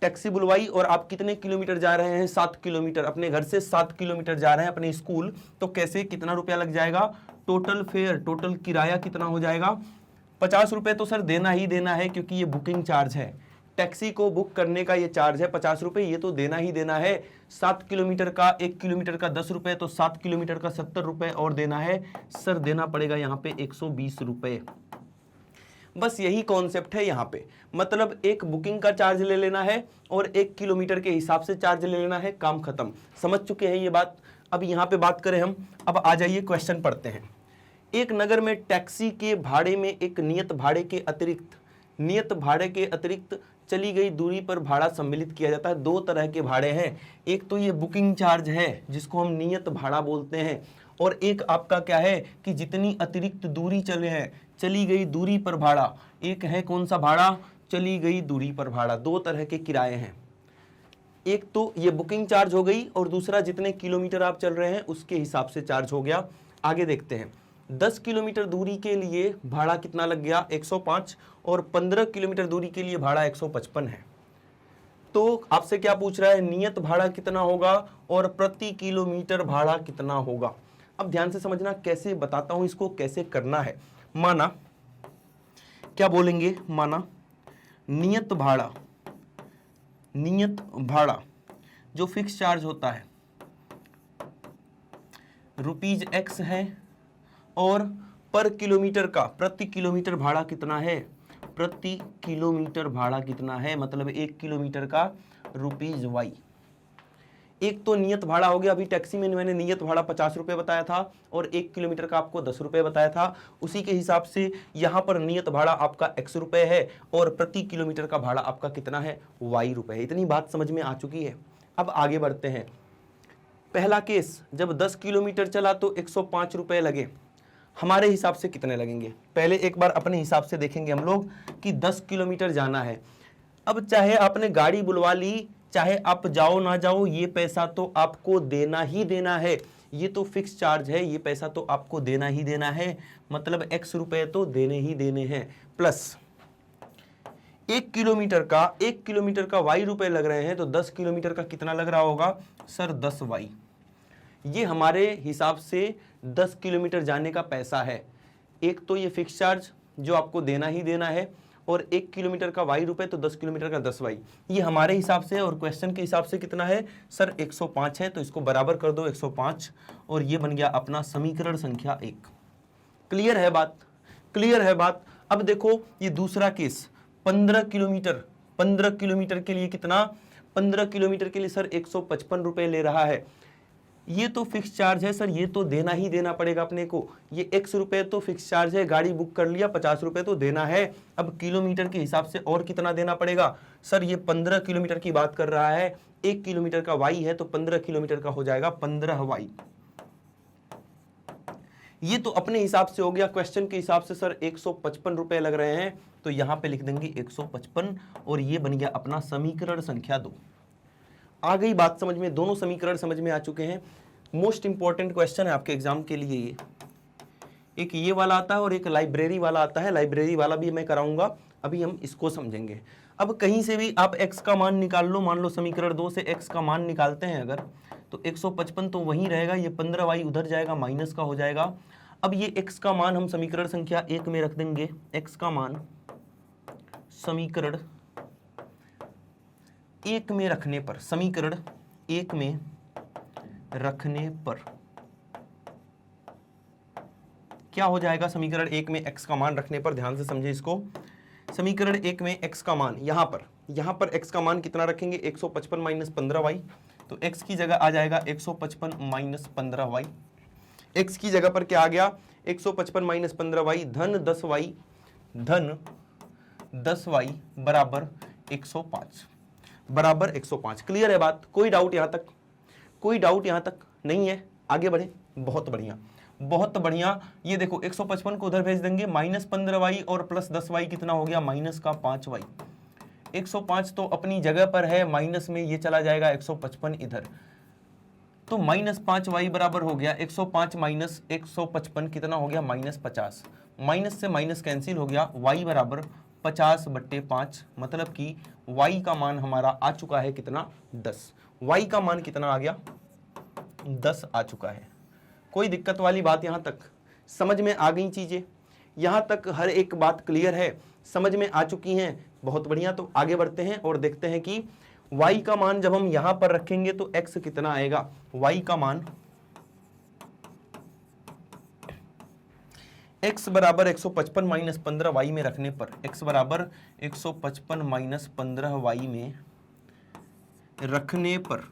टैक्सी बुलवाई और आप कितने किलोमीटर जा रहे हैं, 7 किलोमीटर, अपने घर से 7 किलोमीटर जा रहे हैं अपने स्कूल, तो कैसे कितना रुपया लग जाएगा, टोटल फेयर, टोटल किराया कितना हो जाएगा, 50 रुपए तो सर देना ही देना है, क्योंकि ये बुकिंग चार्ज है। टैक्सी को बुक करने का ये चार्ज है 50 रुपए, ये तो देना ही देना है। 7 किलोमीटर का 1 किलोमीटर का 10 रुपए, तो 7 किलोमीटर का 70 रुपए और देना है। सर देना पड़ेगा यहाँ पे 120 रुपए। बस यही कॉन्सेप्ट है यहाँ पे, मतलब एक बुकिंग का चार्ज ले लेना है और 1 किलोमीटर के हिसाब से चार्ज ले लेना है, काम खत्म। समझ चुके हैं ये बात? अब यहाँ पे बात करें हम, अब आ जाइए क्वेश्चन पढ़ते हैं। एक नगर में टैक्सी के भाड़े में एक नियत भाड़े के अतिरिक्त चली गई दूरी पर भाड़ा सम्मिलित किया जाता है। दो तरह के भाड़े हैं, एक तो ये बुकिंग चार्ज है जिसको हम नियत भाड़ा बोलते हैं, और एक आपका क्या है कि जितनी अतिरिक्त दूरी चली गई दूरी पर भाड़ा। एक है कौन सा भाड़ा, चली गई दूरी पर भाड़ा। दो तरह के किराए हैं, एक तो ये बुकिंग चार्ज हो गई और दूसरा जितने किलोमीटर आप चल रहे हैं उसके हिसाब से चार्ज हो गया। आगे देखते हैं, 10 किलोमीटर दूरी के लिए भाड़ा कितना लग गया, 105, और 15 किलोमीटर दूरी के लिए भाड़ा 155 है। तो आपसे क्या पूछ रहा है, नियत भाड़ा कितना होगा और प्रति किलोमीटर भाड़ा कितना होगा। अब ध्यान से समझना, कैसे बताता हूं इसको, कैसे करना है। माना क्या बोलेंगे, माना नियत भाड़ा जो फिक्स चार्ज होता है ₹X है, और पर किलोमीटर का प्रति किलोमीटर भाड़ा कितना है, प्रति किलोमीटर भाड़ा कितना है, मतलब 1 किलोमीटर का ₹Y। एक तो नियत भाड़ा हो गया, अभी टैक्सी में मैंने नियत भाड़ा 50 रुपए बताया था और 1 किलोमीटर का आपको 10 रुपए बताया था। उसी के हिसाब से यहाँ पर नियत भाड़ा आपका X रुपए है और प्रति किलोमीटर का भाड़ा आपका कितना है, Y रुपए है। इतनी बात समझ में आ चुकी है। अब आगे बढ़ते हैं। पहला केस, जब 10 किलोमीटर चला तो 105 रुपए लगे। हमारे हिसाब से कितने लगेंगे, पहले एक बार अपने हिसाब से देखेंगे हम लोग कि 10 किलोमीटर जाना है। अब चाहे आपने गाड़ी बुलवा ली, चाहे आप जाओ ना जाओ, ये पैसा तो आपको देना ही देना है। ये तो फिक्स चार्ज है, ये पैसा तो आपको देना ही देना है, मतलब X रुपए तो देने ही देने हैं। प्लस 1 किलोमीटर का Y रुपए लग रहे हैं, तो 10 किलोमीटर का कितना लग रहा होगा सर, 10Y। ये हमारे हिसाब से 10 किलोमीटर जाने का पैसा है। एक तो ये फिक्स चार्ज जो आपको देना ही देना है, और 1 किलोमीटर का Y रुपए, तो 10 किलोमीटर का 10Y। ये हमारे हिसाब से, और क्वेश्चन के हिसाब से कितना है सर, 105 है, तो इसको बराबर कर दो 105, और ये बन गया अपना समीकरण संख्या 1। क्लियर है बात, क्लियर है बात। अब देखो ये दूसरा केस, 15 किलोमीटर के लिए कितना, 15 किलोमीटर के लिए सर 155 रुपए ले रहा है। ये तो फिक्स चार्ज है सर, ये तो देना ही देना पड़ेगा अपने को। ये x रुपए तो फिक्स चार्ज है, गाड़ी बुक कर लिया, 50 रुपए तो देना है। अब किलोमीटर के हिसाब से और कितना देना पड़ेगा सर, ये 15 किलोमीटर की बात कर रहा है, 1 किलोमीटर का y है तो 15 किलोमीटर का हो जाएगा 15y। ये तो अपने हिसाब से हो गया, क्वेश्चन के हिसाब से सर 155 रुपए लग रहे हैं, तो यहां पे लिख देंगे 155 और ये बन गया अपना समीकरण संख्या 2। आ गई बात समझ में, दोनों समीकरण समझ में आ चुके हैं। मोस्ट इंपॉर्टेंट क्वेश्चन है आपके एग्जाम के लिए ये, एक ये वाला आता है और एक लाइब्रेरी वाला आता है। लाइब्रेरी वाला भी मैं कराऊंगा, अभी हम इसको समझेंगे। अब कहीं से भी आप x का मान निकाल लो, मान लो समीकरण 2 से x का मान निकालते हैं अगर, तो 155 तो वहीं रहेगा, ये 15y उधर जाएगा, माइनस का हो जाएगा। अब ये x का मान हम समीकरण संख्या 1 में रख देंगे, x का मान समीकरण 1 में रखने पर, समीकरण 1 में रखने पर क्या हो जाएगा, समीकरण 1 में x का मान रखने पर, ध्यान से समझे इसको। समीकरण 1 में x का मान, यहां पर x का मान कितना रखेंगे, 155 माइनस 15y, तो x की जगह आ जाएगा 155 माइनस 15y। x की जगह पर क्या आ गया, 155 माइनस 15y धन 10y, धन 10y बराबर 105, बराबर 105। क्लियर है बात, कोई डाउट यहां तक, कोई डाउट यहां तक नहीं है, आगे बढ़े। बहुत बढ़िया, बहुत बढ़िया। ये देखो 155 को उधर भेज देंगे, माइनस 15y और प्लस 10y कितना हो गया, माइनस का 5y। 105 तो अपनी जगह पर है, माइनस में ये चला जाएगा 155 इधर, तो माइनस 5y बराबर हो गया 105 माइनस 155 कितना हो गया, माइनस 50। माइनस से माइनस कैंसिल हो गया, y बराबर 50/5, मतलब कि y का मान हमारा आ चुका है कितना, 10। y का मान कितना आ गया, 10 आ चुका है। कोई दिक्कत वाली बात यहां तक समझ में आ गई चीजें, यहां तक हर एक बात क्लियर है, समझ में आ चुकी हैं। बहुत बढ़िया, तो आगे बढ़ते हैं और देखते हैं कि y का मान जब हम यहां पर रखेंगे तो x कितना आएगा। y का मान x बराबर 155 माइनस 15y में रखने पर, x बराबर 155 माइनस 15y में रखने पर,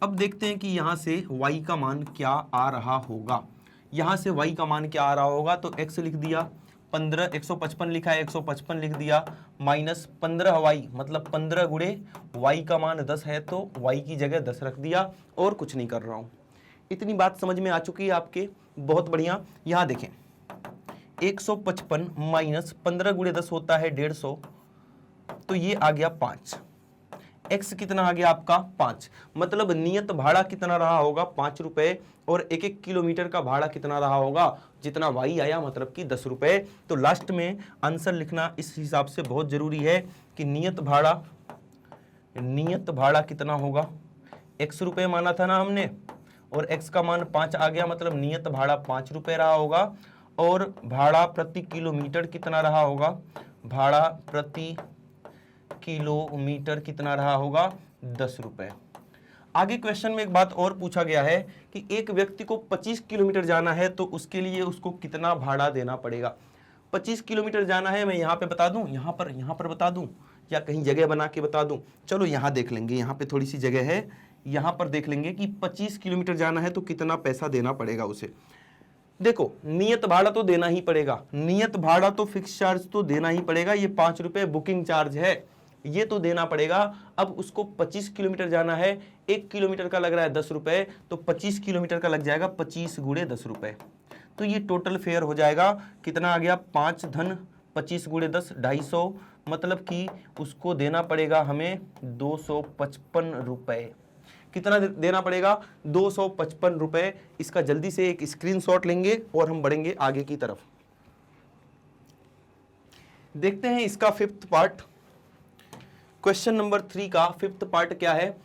अब देखते हैं कि यहां से y का मान क्या आ रहा होगा। यहां से y का मान क्या आ रहा होगा, तो x लिख दिया, 15, 155 लिखा है, 155 लिख दिया, माइनस 15y मतलब 15 गुणे y का मान 10 है, तो y की जगह 10 रख दिया, और कुछ नहीं कर रहा हूं। इतनी बात समझ में आ चुकी है आपके, बहुत बढ़िया। यहां देखें 155 माइनस 15 गुणे 10 होता है 150, तो ये आ गया 5। x कितना आ गया आपका 5, मतलब नियत भाड़ा कितना रहा होगा 5 रुपए, और 1-1 किलोमीटर का भाड़ा कितना रहा होगा, जितना y आया मतलब कि 10 रुपए। तो लास्ट में आंसर लिखना इस हिसाब से बहुत जरूरी है कि नियत भाड़ा कितना होगा, x रुपए माना था ना हमने, और x का मान 5 आ गया, मतलब नियत भाड़ा 5 रुपए रहा होगा, और भाड़ा प्रति किलोमीटर कितना रहा होगा, भाड़ा प्रति किलोमीटर कितना रहा होगा, 10 रुपए। आगे क्वेश्चन में एक बात और पूछा गया है कि एक व्यक्ति को 25 किलोमीटर जाना है तो उसके लिए उसको कितना भाड़ा देना पड़ेगा। 25 किलोमीटर जाना है, मैं यहाँ पे बता दूं, यहाँ पर बता दूं, या कहीं जगह बना के बता दूं। चलो यहाँ देख लेंगे, यहाँ पे थोड़ी सी जगह है, यहाँ पर देख लेंगे कि 25 किलोमीटर जाना है तो कितना पैसा देना पड़ेगा उसे। देखो नियत भाड़ा तो देना ही पड़ेगा, नियत भाड़ा तो फिक्स चार्ज तो देना ही पड़ेगा, ये 5 रुपए बुकिंग चार्ज है, ये तो देना पड़ेगा। अब उसको 25 किलोमीटर जाना है, 1 किलोमीटर का लग रहा है 10 रुपए, तो 25 किलोमीटर का लग जाएगा 25 गुणे 10 रुपए, तो ये टोटल फेयर हो जाएगा कितना आ गया, 5 धन 25 गुणे 10 250, मतलब कि उसको देना पड़ेगा हमें 255 रुपए। कितना देना पड़ेगा, 255 रुपए। इसका जल्दी से एक स्क्रीनशॉट लेंगे और हम बढ़ेंगे आगे की तरफ। देखते हैं इसका 5th पार्ट, क्वेश्चन नंबर 3 का 5th पार्ट क्या है।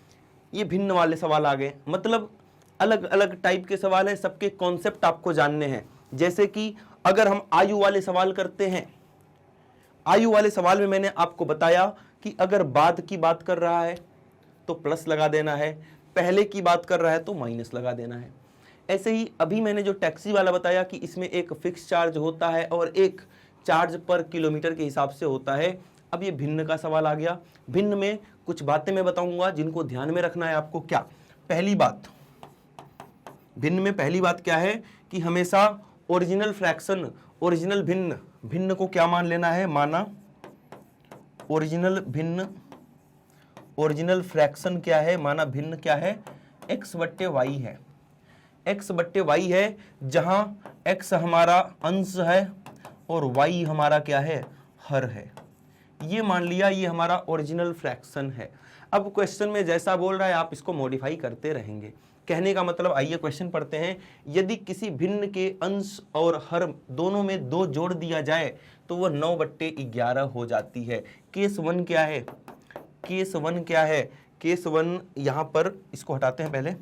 ये भिन्न वाले सवाल आ गए, मतलब अलग अलग टाइप के सवाल है, सबके कॉन्सेप्ट आपको जानने हैं। जैसे कि अगर हम आयु वाले सवाल करते हैं, आयु वाले सवाल में मैंने आपको बताया कि अगर बाद की बात कर रहा है तो प्लस लगा देना है, पहले की बात कर रहा है तो माइनस लगा देना है। ऐसे ही अभी मैंने जो टैक्सी वाला बताया कि इसमें एक फिक्स चार्ज होता है और एक चार्ज पर किलोमीटर के हिसाब से होता है। अब ये भिन्न का सवाल आ गया, भिन्न में कुछ बातें मैं बताऊंगा जिनको ध्यान में रखना है आपको। क्या, पहली बात, भिन्न में पहली बात क्या है कि हमेशा ओरिजिनल फ्रैक्शन, ओरिजिनल भिन्न, भिन्न को क्या मान लेना है, माना ओरिजिनल भिन्न, ओरिजिनल फ्रैक्शन क्या है, माना भिन्न क्या है, x बट्टे वाई है, x बट्टे वाई है, जहां x हमारा अंश है और y हमारा क्या है, हर है। ये मान लिया, ये हमारा ओरिजिनल फ्रैक्शन है। अब क्वेश्चन में जैसा बोल रहा है आप इसको मॉडिफाई करते रहेंगे। कहने का मतलब, आइए क्वेश्चन पढ़ते हैं। यदि किसी भिन्न के अंश और हर दोनों में 2 जोड़ दिया जाए तो वह 9/11 हो जाती है। केस 1 क्या है, केस 1 क्या है, केस 1 यहां पर इसको हटाते हैं पहले।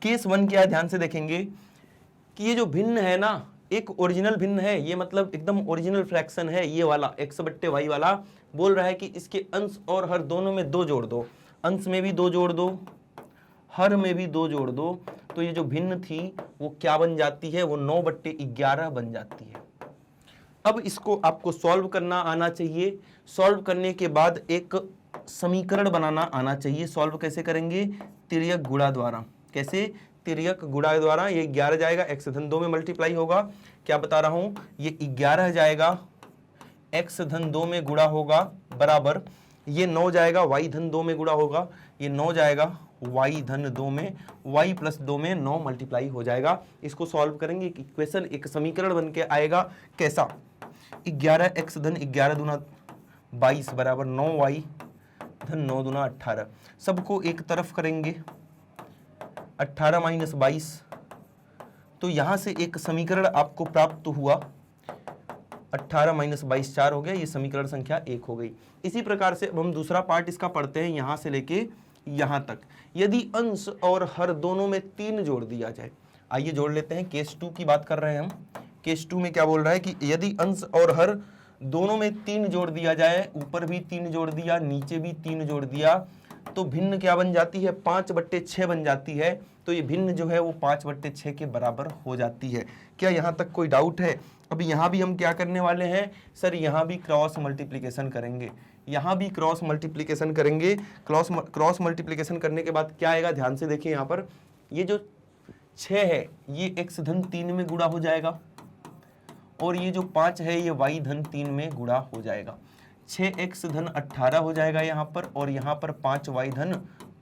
केस 1 क्या है, ध्यान से देखेंगे कि ये जो भिन्न है ना, एक ओरिजिनल भिन्न है, ये मतलब एकदम ओरिजिनल फ्रैक्शन है, ये वाला x बट्टे वाई वाला। बोल रहा है कि इसके अंश और हर दोनों में 2 जोड़ दो, अंश में भी 2 जोड़ दो, हर में भी 2 जोड़ दो, तो ये जो भिन्न थी वो क्या बन जाती है, वो 9/11 बन जाती है। अब इसको आपको सॉल्व करना आना चाहिए। सॉल्व करने के बाद एक समीकरण बनाना आना चाहिए। सॉल्व कैसे करेंगे, तिर्यक गुणा द्वारा। कैसे, तिर्यक गुणा द्वारा। ये 11 जाएगा, x धन 2 में मल्टीप्लाई होगा। क्या बता रहा हूं, ये 11 जाएगा, x धन 2 में गुणा होगा, बराबर ये 9 जाएगा, y धन 2 में गुणा होगा, ये 9 जाएगा y धन 2 में, y प्लस 2 में 9 मल्टीप्लाई हो जाएगा। इसको सॉल्व करेंगे, इक्वेशन, एक समीकरण बन के आएगा। कैसा, 11x धन 11 दूना 22 बराबर 9y धन 9 दूना 18। सबको एक तरफ करेंगे, 18 माइनस 22, तो यहां से एक समीकरण आपको प्राप्त हुआ। 18 माइनस 22 4 हो गया, ये समीकरण संख्या 1 हो गई। इसी प्रकार से अब हम दूसरा पार्ट इसका पढ़ते हैं, यहां से लेके यहां तक। यदि अंश और हर दोनों में 3 जोड़ दिया जाए, आइए जोड़ लेते हैं। केस 2 की बात कर रहे हैं हम। केस 2 में क्या बोल रहा है कि यदि अंश और हर दोनों में 3 जोड़ दिया जाए, ऊपर भी 3 जोड़ दिया, नीचे भी 3 जोड़ दिया, तो भिन्न क्या बन जाती है, 5/6 बन जाती है। तो ये भिन्न जो है वो 5/6 के बराबर हो जाती है। क्या यहाँ तक कोई डाउट है? अब यहाँ भी हम क्या करने वाले हैं सर, यहाँ भी क्रॉस मल्टीप्लिकेशन करेंगे, यहाँ भी क्रॉस मल्टीप्लिकेशन करेंगे। क्रॉस मल्टीप्लिकेशन करने के बाद क्या आएगा, ध्यान से देखिए। यहाँ पर ये जो 6 है ये x धन 3 में गुणा हो जाएगा, और ये जो 5 है ये y धन 3 में गुणा हो जाएगा। 6x धन 18 हो जाएगा यहाँ पर, और यहाँ पर 5y धन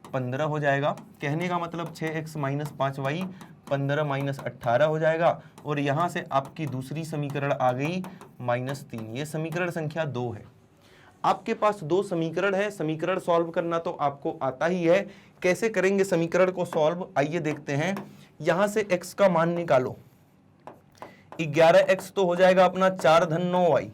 15 हो जाएगा। कहने का मतलब 6x माइनस 5y 15 माइनस 18 हो जाएगा। और यहाँ से आपकी दूसरी समीकरण आ गई -3। ये समीकरण संख्या 2 है। आपके पास 2 समीकरण है। समीकरण सॉल्व करना तो आपको आता ही है। कैसे करेंगे समीकरण को सॉल्व, आइए देखते हैं। यहाँ से x का मान निकालो। 11x तो हो जाएगा अपना 4 धन 9y।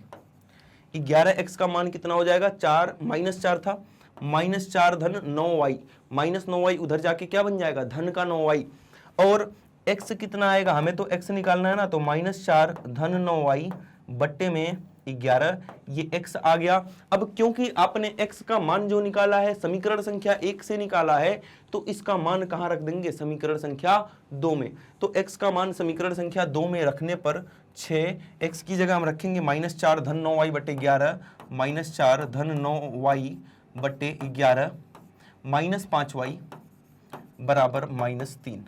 11x का मान कितना हो जाएगा, 4 -4 था, -4 धन 9y, -9y उधर जाके क्या बन जाएगा, धन का 9y। और x कितना आएगा, हमें तो x निकालना है ना, तो -4 धन 9y बट्टे में 11, ये x आ गया। अब क्योंकि आपने x का मान जो निकाला है समीकरण संख्या 1 से निकाला है, तो इसका मान कहाँ रख देंगे, समीकरण संख्या 2 में। तो x का मान समीकरण संख्या 2 में रखने पर 6x की जगह हम रखेंगे -4 धन 9y बट्टे 11, -4 धन 9y बट्टे 11 -5y बराबर -3।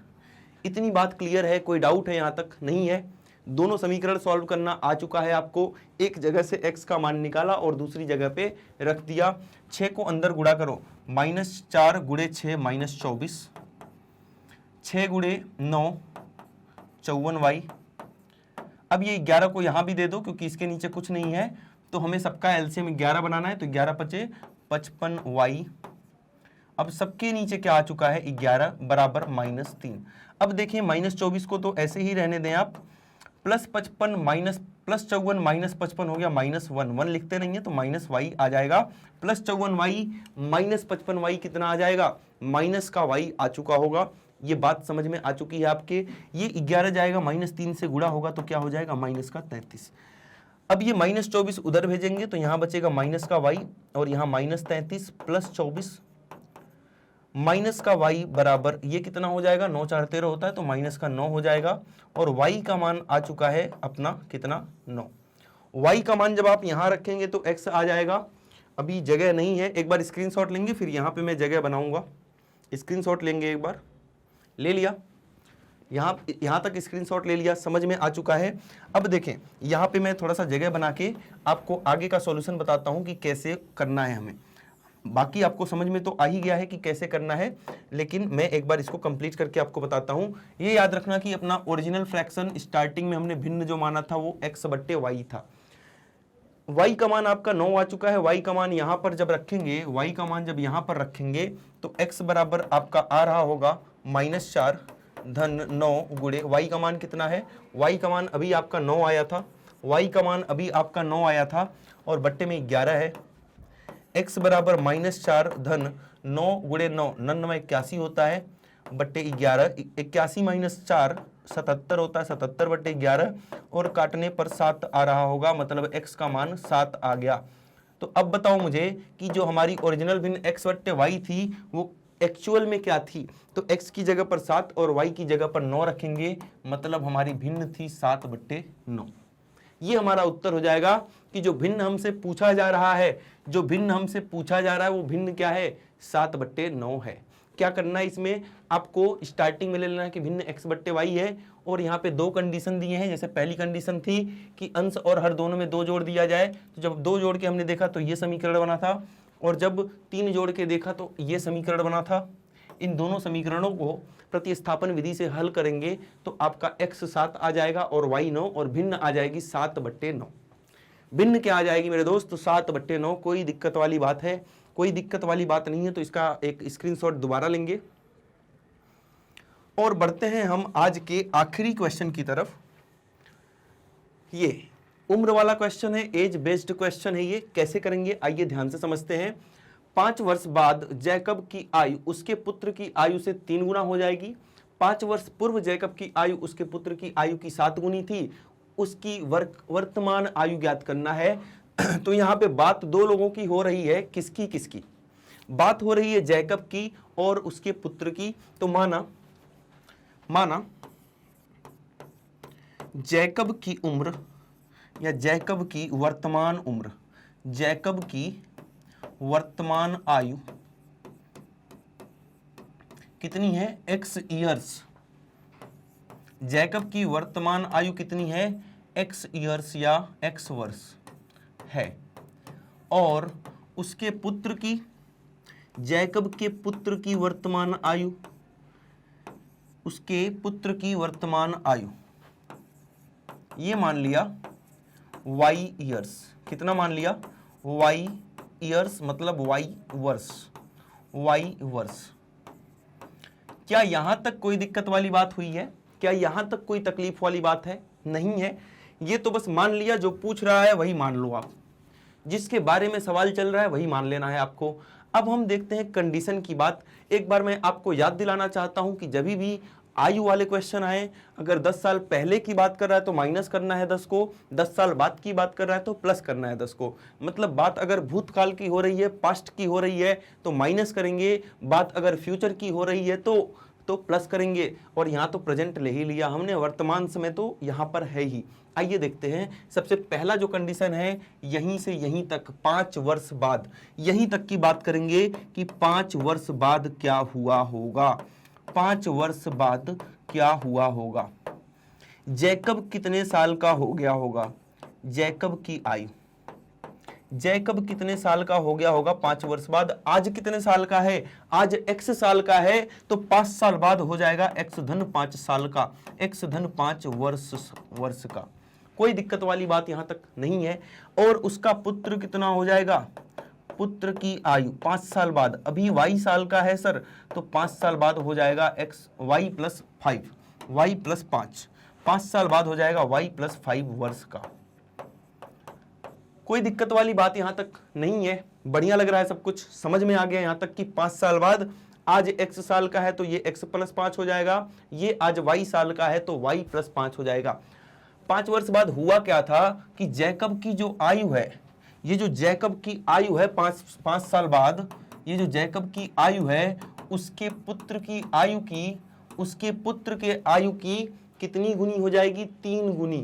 इतनी बात क्लियर है, कोई डाउट है यहाँ तक? नहीं है। दोनों समीकरण सॉल्व करना आ चुका है आपको। एक जगह से x का मान निकाला और दूसरी जगह पे रख दिया। 6 को अंदर गुणा करो, -4 गुणे 6 -24, 6 गुणे 9 54y। अब ये 11 को यहाँ भी दे दो क्योंकि इसके नीचे कुछ नहीं है, तो हमें सबका एलसीएम 11 बनाना है, तो 11 पचे 55y। अब सबके नीचे क्या आ चुका है, 11 बराबर -3। अब देखिए -24 को तो ऐसे ही रहने दें आप, +55 माइनस +54 -55 हो गया -1, 1 लिखते नहीं है तो -y आ जाएगा। +54y -55y कितना आ जाएगा, माइनस का y आ चुका होगा। ये बात समझ में आ चुकी है आपके। ये 11 जाएगा -3 से गुणा होगा तो क्या हो जाएगा, -33। अब ये -24 उधर भेजेंगे तो यहाँ बचेगा माइनस का y, और यहाँ -33 + 24 माइनस का y बराबर ये कितना हो जाएगा, 9 4 13 होता है तो -9 हो जाएगा। और y का मान आ चुका है अपना कितना, 9। y का मान जब आप यहाँ रखेंगे तो x आ जाएगा। अभी जगह नहीं है, एक बार स्क्रीनशॉट लेंगे, फिर यहाँ पे मैं जगह बनाऊंगा। स्क्रीनशॉट लेंगे, एक बार ले लिया। यहाँ तक स्क्रीनशॉट ले लिया, समझ में आ चुका है। अब देखें यहाँ पे मैं थोड़ा सा जगह बना के आपको आगे का सॉल्यूशन बताता हूँ कि कैसे करना है हमें। बाकी आपको समझ में तो आ ही गया है कि कैसे करना है, लेकिन मैं एक बार इसको कंप्लीट करके आपको बताता हूँ। ये याद रखना कि अपना ओरिजिनल फ्रैक्शन स्टार्टिंग में हमने भिन्न जो माना था वो x/y था। y का मान आपका 9 आ चुका है। y का मान यहाँ पर जब रखेंगे, y का मान जब यहाँ पर रखेंगे तो x बराबर आपका आ रहा होगा -4 धन 9 गुणे y का मान कितना है, y का मान अभी आपका 9 आया था, y का मान अभी आपका 9 आया था और बट्टे में 11 है। x बराबर -4 धन 9 गुणे 9 99 81 होता है बट्टे 11, 81 - 4 77 होता है, 77 बट्टे 11 और काटने पर 7 आ रहा होगा, मतलब x का मान 7 आ गया। तो अब बताओ मुझे कि जो हमारी ओरिजिनल भिन्न x/y थी वो एक्चुअल में क्या थी। तो x की जगह पर 7 और y की जगह पर 9 रखेंगे, मतलब हमारी भिन्न थी 7/9। ये हमारा उत्तर हो जाएगा कि जो भिन्न हमसे पूछा जा रहा है, जो भिन्न हमसे पूछा जा रहा है वो भिन्न क्या है, 7/9 है। क्या करना है इसमें, आपको स्टार्टिंग में ले लेना है कि भिन्न x/y है और यहाँ पे दो कंडीशन दिए हैं। जैसे पहली कंडीशन थी कि अंश और हर दोनों में 2 जोड़ दिया जाए, तो जब 2 जोड़ के हमने देखा तो ये समीकरण बना था, और जब 3 जोड़ के देखा तो ये समीकरण बना था। इन दोनों समीकरणों को प्रतिस्थापन विधि से हल करेंगे तो आपका x 7 आ जाएगा और y 9 और भिन्न आ जाएगी 7/9। भिन्न क्या आ जाएगी मेरे दोस्त, तो 7/9। कोई दिक्कत वाली बात है, कोई दिक्कत वाली बात नहीं है। तो इसका एक स्क्रीनशॉट दोबारा लेंगे और बढ़ते हैं हम आज के आखिरी क्वेश्चन की तरफ। ये उम्र वाला क्वेश्चन है, एज बेस्ड क्वेश्चन है। ये कैसे करेंगे आइए ध्यान से समझते हैं। 5 वर्ष बाद जैकब की आयु उसके पुत्र की आयु से 3 गुना हो जाएगी। 5 वर्ष पूर्व जैकब की आयु उसके पुत्र की आयु की 7 गुनी थी। उसकी वर्तमान आयु ज्ञात करना है। तो यहाँ पे बात 2 लोगों की हो रही है, किसकी किसकी बात हो रही है, जैकब की और उसके पुत्र की। तो माना जैकब की उम्र या जैकब की वर्तमान उम्र, जैकब की वर्तमान आयु कितनी है, x ईयर्स। जैकब की वर्तमान आयु कितनी है, x ईयर्स या x वर्ष है। और उसके पुत्र की, जैकब के पुत्र की वर्तमान आयु, उसके पुत्र की वर्तमान आयु ये मान लिया y ईयर्स। कितना मान लिया, y ईयर्स मतलब y वर्ष, y वर्ष। क्या यहां तक कोई दिक्कत वाली बात हुई है, क्या यहां तक कोई तकलीफ वाली बात है, नहीं है। ये तो बस मान लिया, जो पूछ रहा है वही मान लो आप, जिसके बारे में सवाल चल रहा है वही मान लेना है आपको। अब हम देखते हैं कंडीशन की बात। एक बार मैं आपको याद दिलाना चाहता हूं कि जब भी आयु वाले क्वेश्चन आए, अगर 10 साल पहले की बात कर रहा है तो माइनस करना है 10 को, 10 साल बाद की बात कर रहा है तो प्लस करना है 10 को। मतलब बात अगर भूतकाल की हो रही है, पास्ट की हो रही है तो माइनस करेंगे, बात अगर फ्यूचर की हो रही है तो प्लस करेंगे। और यहाँ तो प्रेजेंट ले ही लिया हमने, वर्तमान समय तो यहाँ पर है ही। आइए देखते हैं। सबसे पहला जो कंडीशन है, यहीं से यहीं तक 5 वर्ष बाद, यहीं तक की बात करेंगे कि 5 वर्ष बाद क्या हुआ होगा, 5 वर्ष बाद क्या हुआ होगा। जैकब कितने साल का हो गया होगा, जैकब की आयु, जैकब कितने साल का हो गया होगा 5 वर्ष बाद। आज कितने साल का है, आज x साल का है, तो 5 साल बाद हो जाएगा x धन 5 साल का, x धन 5 वर्ष का। कोई दिक्कत वाली बात यहां तक नहीं है। और उसका पुत्र कितना हो जाएगा, पुत्र की आयु 5 साल बाद, अभी y साल का है सर, तो 5 साल बाद हो जाएगा y + 5, y + 5, 5 साल बाद हो जाएगा y + 5 वर्ष का। कोई दिक्कत वाली बात यहां तक नहीं है, बढ़िया लग रहा है सब कुछ, समझ में आ गया यहां तक कि 5 साल बाद, आज x साल का है तो ये x + 5 हो जाएगा, ये आज y साल का है तो y + 5 हो जाएगा। 5 वर्ष बाद हुआ क्या था कि जैकब की जो आयु है, ये जो जैकब की आयु है 5 साल बाद, ये जो जैकब की आयु है उसके पुत्र की आयु की, उसके पुत्र के आयु की कितनी गुनी हो जाएगी, 3 गुनी,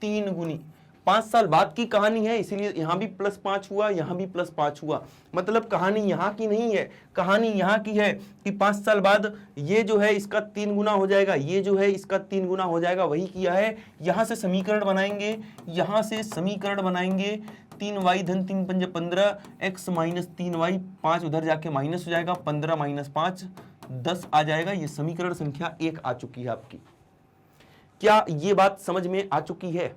3 गुनी। 5 साल बाद की कहानी है, इसीलिए यहां भी +5 हुआ, यहां भी +5 हुआ। मतलब कहानी यहां की नहीं है, कहानी यहां की है कि 5 साल बाद ये जो है इसका 3 गुना हो जाएगा, ये जो है इसका 3 गुना हो जाएगा, वही किया है। यहां से समीकरण बनाएंगे, यहां से समीकरण बनाएंगे, 3y धन 3 पंजे 15, x माइनस 3y, 5 उधर जाके माइनस हो जाएगा, 15 माइनस 5 10 आ जाएगा। ये समीकरण संख्या 1 आ चुकी है आपकी। क्या ये बात समझ में आ चुकी है?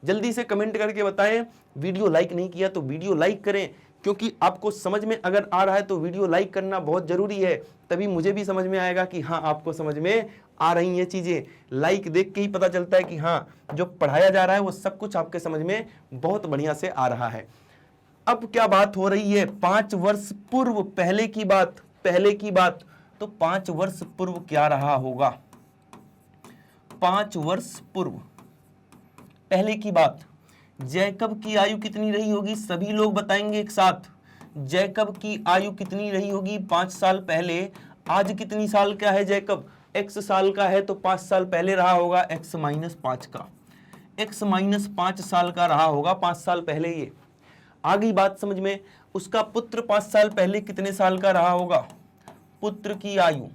जल्दी से कमेंट करके बताएं। वीडियो लाइक नहीं किया तो वीडियो लाइक करें, क्योंकि आपको समझ में अगर आ रहा है तो वीडियो लाइक करना बहुत जरूरी है, तभी मुझे भी समझ में आएगा कि हाँ आपको समझ में आ रही हैं चीजें। लाइक देख के ही पता चलता है कि हाँ जो पढ़ाया जा रहा है वो सब कुछ आपके समझ में बहुत बढ़िया से आ रहा है। अब क्या बात हो रही है? 5 वर्ष पूर्व, पहले की बात, पहले की बात। तो 5 वर्ष पूर्व क्या रहा होगा? 5 वर्ष पूर्व पहले की बात, जैकब की आयु कितनी रही होगी? सभी लोग बताएंगे एक साथ। जैकब की आयु कितनी रही होगी 5 साल पहले? आज कितनी साल का है जैकब? x साल का है, तो 5 साल पहले रहा होगा x माइनस 5 का, x माइनस 5 साल का रहा होगा 5 साल पहले। ये आ गई बात समझ में। उसका पुत्र 5 साल पहले कितने साल का रहा होगा? पुत्र की आयु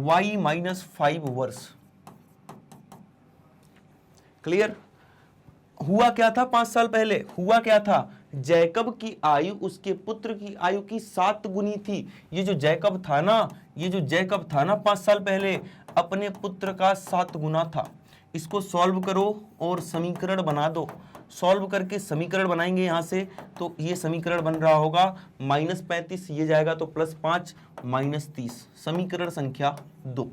y माइनस 5 वर्ष। क्लियर? हुआ क्या था 5 साल पहले? हुआ क्या था? जैकब की आयु उसके पुत्र की आयु की 7 गुनी थी। ये जो जैकब था ना, ये जो जैकब था ना 5 साल पहले, अपने पुत्र का 7 गुना था। इसको सॉल्व करो और समीकरण बना दो। सॉल्व करके समीकरण बनाएंगे यहां से, तो ये समीकरण बन रहा होगा -35, ये जाएगा तो +5 -30, समीकरण संख्या 2।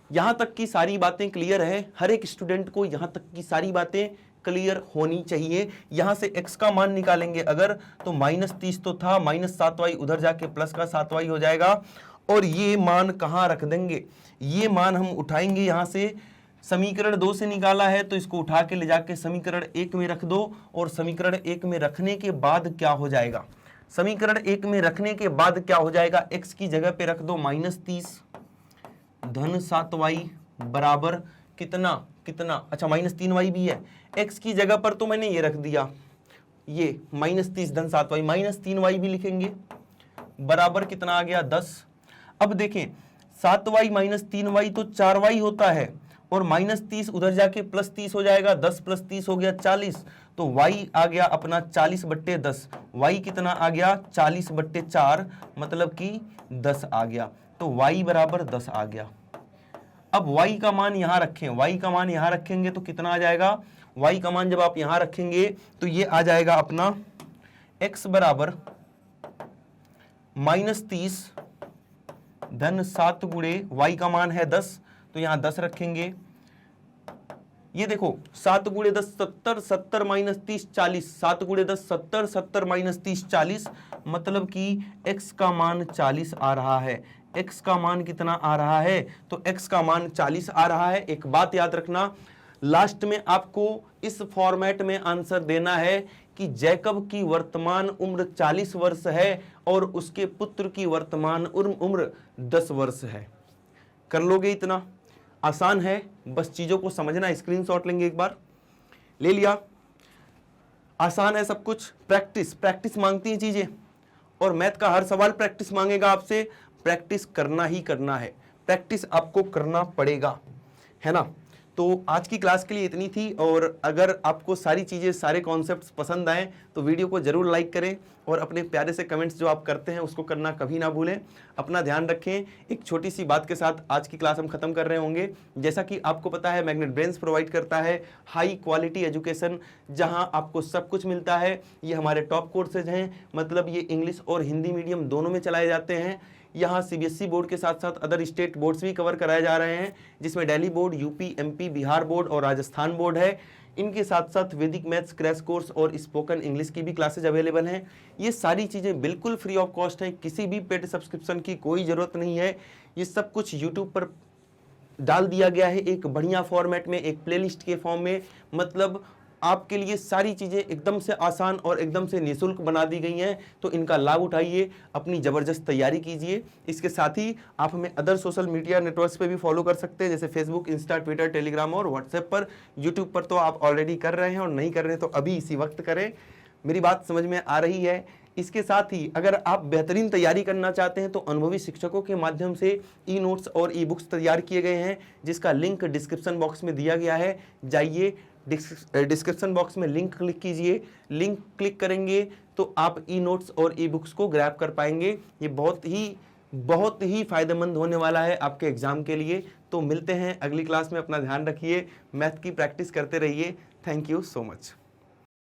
यहां तक की सारी बातें क्लियर है? हर एक स्टूडेंट को यहां तक की सारी बातें क्लियर होनी चाहिए। यहां से x का मान निकालेंगे अगर, तो -30 तो था, -7y उधर जाके प्लस का 7y हो जाएगा। और ये मान कहां रख देंगे? ये मान हम उठाएंगे यहां से, समीकरण 2 से निकाला है तो इसको उठा के ले जाके समीकरण 1 में रख दो। और समीकरण 1 में रखने के बाद क्या हो जाएगा? समीकरण 1 में रखने के बाद क्या हो जाएगा? x की जगह पे रख दो -30 धन 7y बराबर कितना कितना, अच्छा -3y भी है। x की जगह पर तो मैंने ये रख दिया, ये -30 धन 7y, -3y भी लिखेंगे, बराबर कितना आ गया? 10। अब देखें 7y -3y तो 4y होता है, और -30 उधर जाके +30 हो जाएगा, 10 + 30 हो गया 40। तो y आ गया अपना 40/10। y कितना आ गया? 40/4, मतलब कि 10 आ गया। तो y बराबर 10 आ गया। अब y का मान यहां रखें, y का मान यहां रखेंगे तो कितना आ जाएगा? y का मान जब आप यहां रखेंगे तो ये आ जाएगा अपना x बराबर -30 धन 7 गुणे y का मान है 10, तो यहां 10 रखेंगे। ये देखो 7 गुणे 10 70, 70 माइनस 30 40, 7 गुणे 10 70, 70 माइनस 30 40, मतलब कि x का मान 40 आ रहा है। x का मान कितना आ रहा है? तो x का मान 40 आ रहा है। एक बात याद रखना, लास्ट में आपको इस फॉर्मेट में आंसर देना है कि जैकब की वर्तमान उम्र 40 वर्ष है और उसके पुत्र की वर्तमान उम्र 10 वर्ष है। कर लोगे? इतना आसान है, बस चीजों को समझना। स्क्रीनशॉट लेंगे, एक बार ले लिया। आसान है सब कुछ, प्रैक्टिस प्रैक्टिस मांगती है चीजें, और मैथ का हर सवाल प्रैक्टिस मांगेगा आपसे। प्रैक्टिस करना ही करना है, प्रैक्टिस आपको करना पड़ेगा, है ना। तो आज की क्लास के लिए इतनी थी, और अगर आपको सारी चीज़ें, सारे कॉन्सेप्ट्स पसंद आए तो वीडियो को जरूर लाइक करें, और अपने प्यारे से कमेंट्स जो आप करते हैं उसको करना कभी ना भूलें। अपना ध्यान रखें। एक छोटी सी बात के साथ आज की क्लास हम खत्म कर रहे होंगे। जैसा कि आपको पता है, मैग्नेट ब्रेन्स प्रोवाइड करता है हाई क्वालिटी एजुकेशन, जहां आपको सब कुछ मिलता है। ये हमारे टॉप कोर्सेज हैं, मतलब ये इंग्लिश और हिंदी मीडियम दोनों में चलाए जाते हैं। यहाँ सीबीएसई बोर्ड के साथ साथ अदर स्टेट बोर्ड्स भी कवर कराए जा रहे हैं, जिसमें Delhi board, UP, MP, Bihar board और राजस्थान बोर्ड है। इनके साथ साथ वैदिक मैथ्स क्रैश कोर्स और स्पोकन इंग्लिश की भी क्लासेज अवेलेबल हैं। ये सारी चीज़ें बिल्कुल फ्री ऑफ कॉस्ट हैं, किसी भी पेड सब्सक्रिप्शन की कोई ज़रूरत नहीं है। ये सब कुछ यूट्यूब पर डाल दिया गया है एक बढ़िया फॉर्मेट में, एक प्लेलिस्ट के फॉर्म में। मतलब आपके लिए सारी चीज़ें एकदम से आसान और एकदम से निःशुल्क बना दी गई हैं। तो इनका लाभ उठाइए, अपनी ज़बरदस्त तैयारी कीजिए। इसके साथ ही आप हमें अदर सोशल मीडिया नेटवर्क्स पे भी फॉलो कर सकते हैं, जैसे फेसबुक, इंस्टा, ट्विटर, टेलीग्राम और व्हाट्सएप पर। यूट्यूब पर तो आप ऑलरेडी कर रहे हैं, और नहीं कर रहे हैं तो अभी इसी वक्त करें। मेरी बात समझ में आ रही है? इसके साथ ही अगर आप बेहतरीन तैयारी करना चाहते हैं तो अनुभवी शिक्षकों के माध्यम से ई नोट्स और ई बुक्स तैयार किए गए हैं, जिसका लिंक डिस्क्रिप्शन बॉक्स में दिया गया है। जाइए, डिस्क्रिप्शन बॉक्स में लिंक क्लिक कीजिए। लिंक क्लिक करेंगे तो आप ई नोट्स और ई बुक्स को ग्रैब कर पाएंगे। ये बहुत ही फायदेमंद होने वाला है आपके एग्जाम के लिए। तो मिलते हैं अगली क्लास में। अपना ध्यान रखिए, मैथ की प्रैक्टिस करते रहिए। Thank you so much.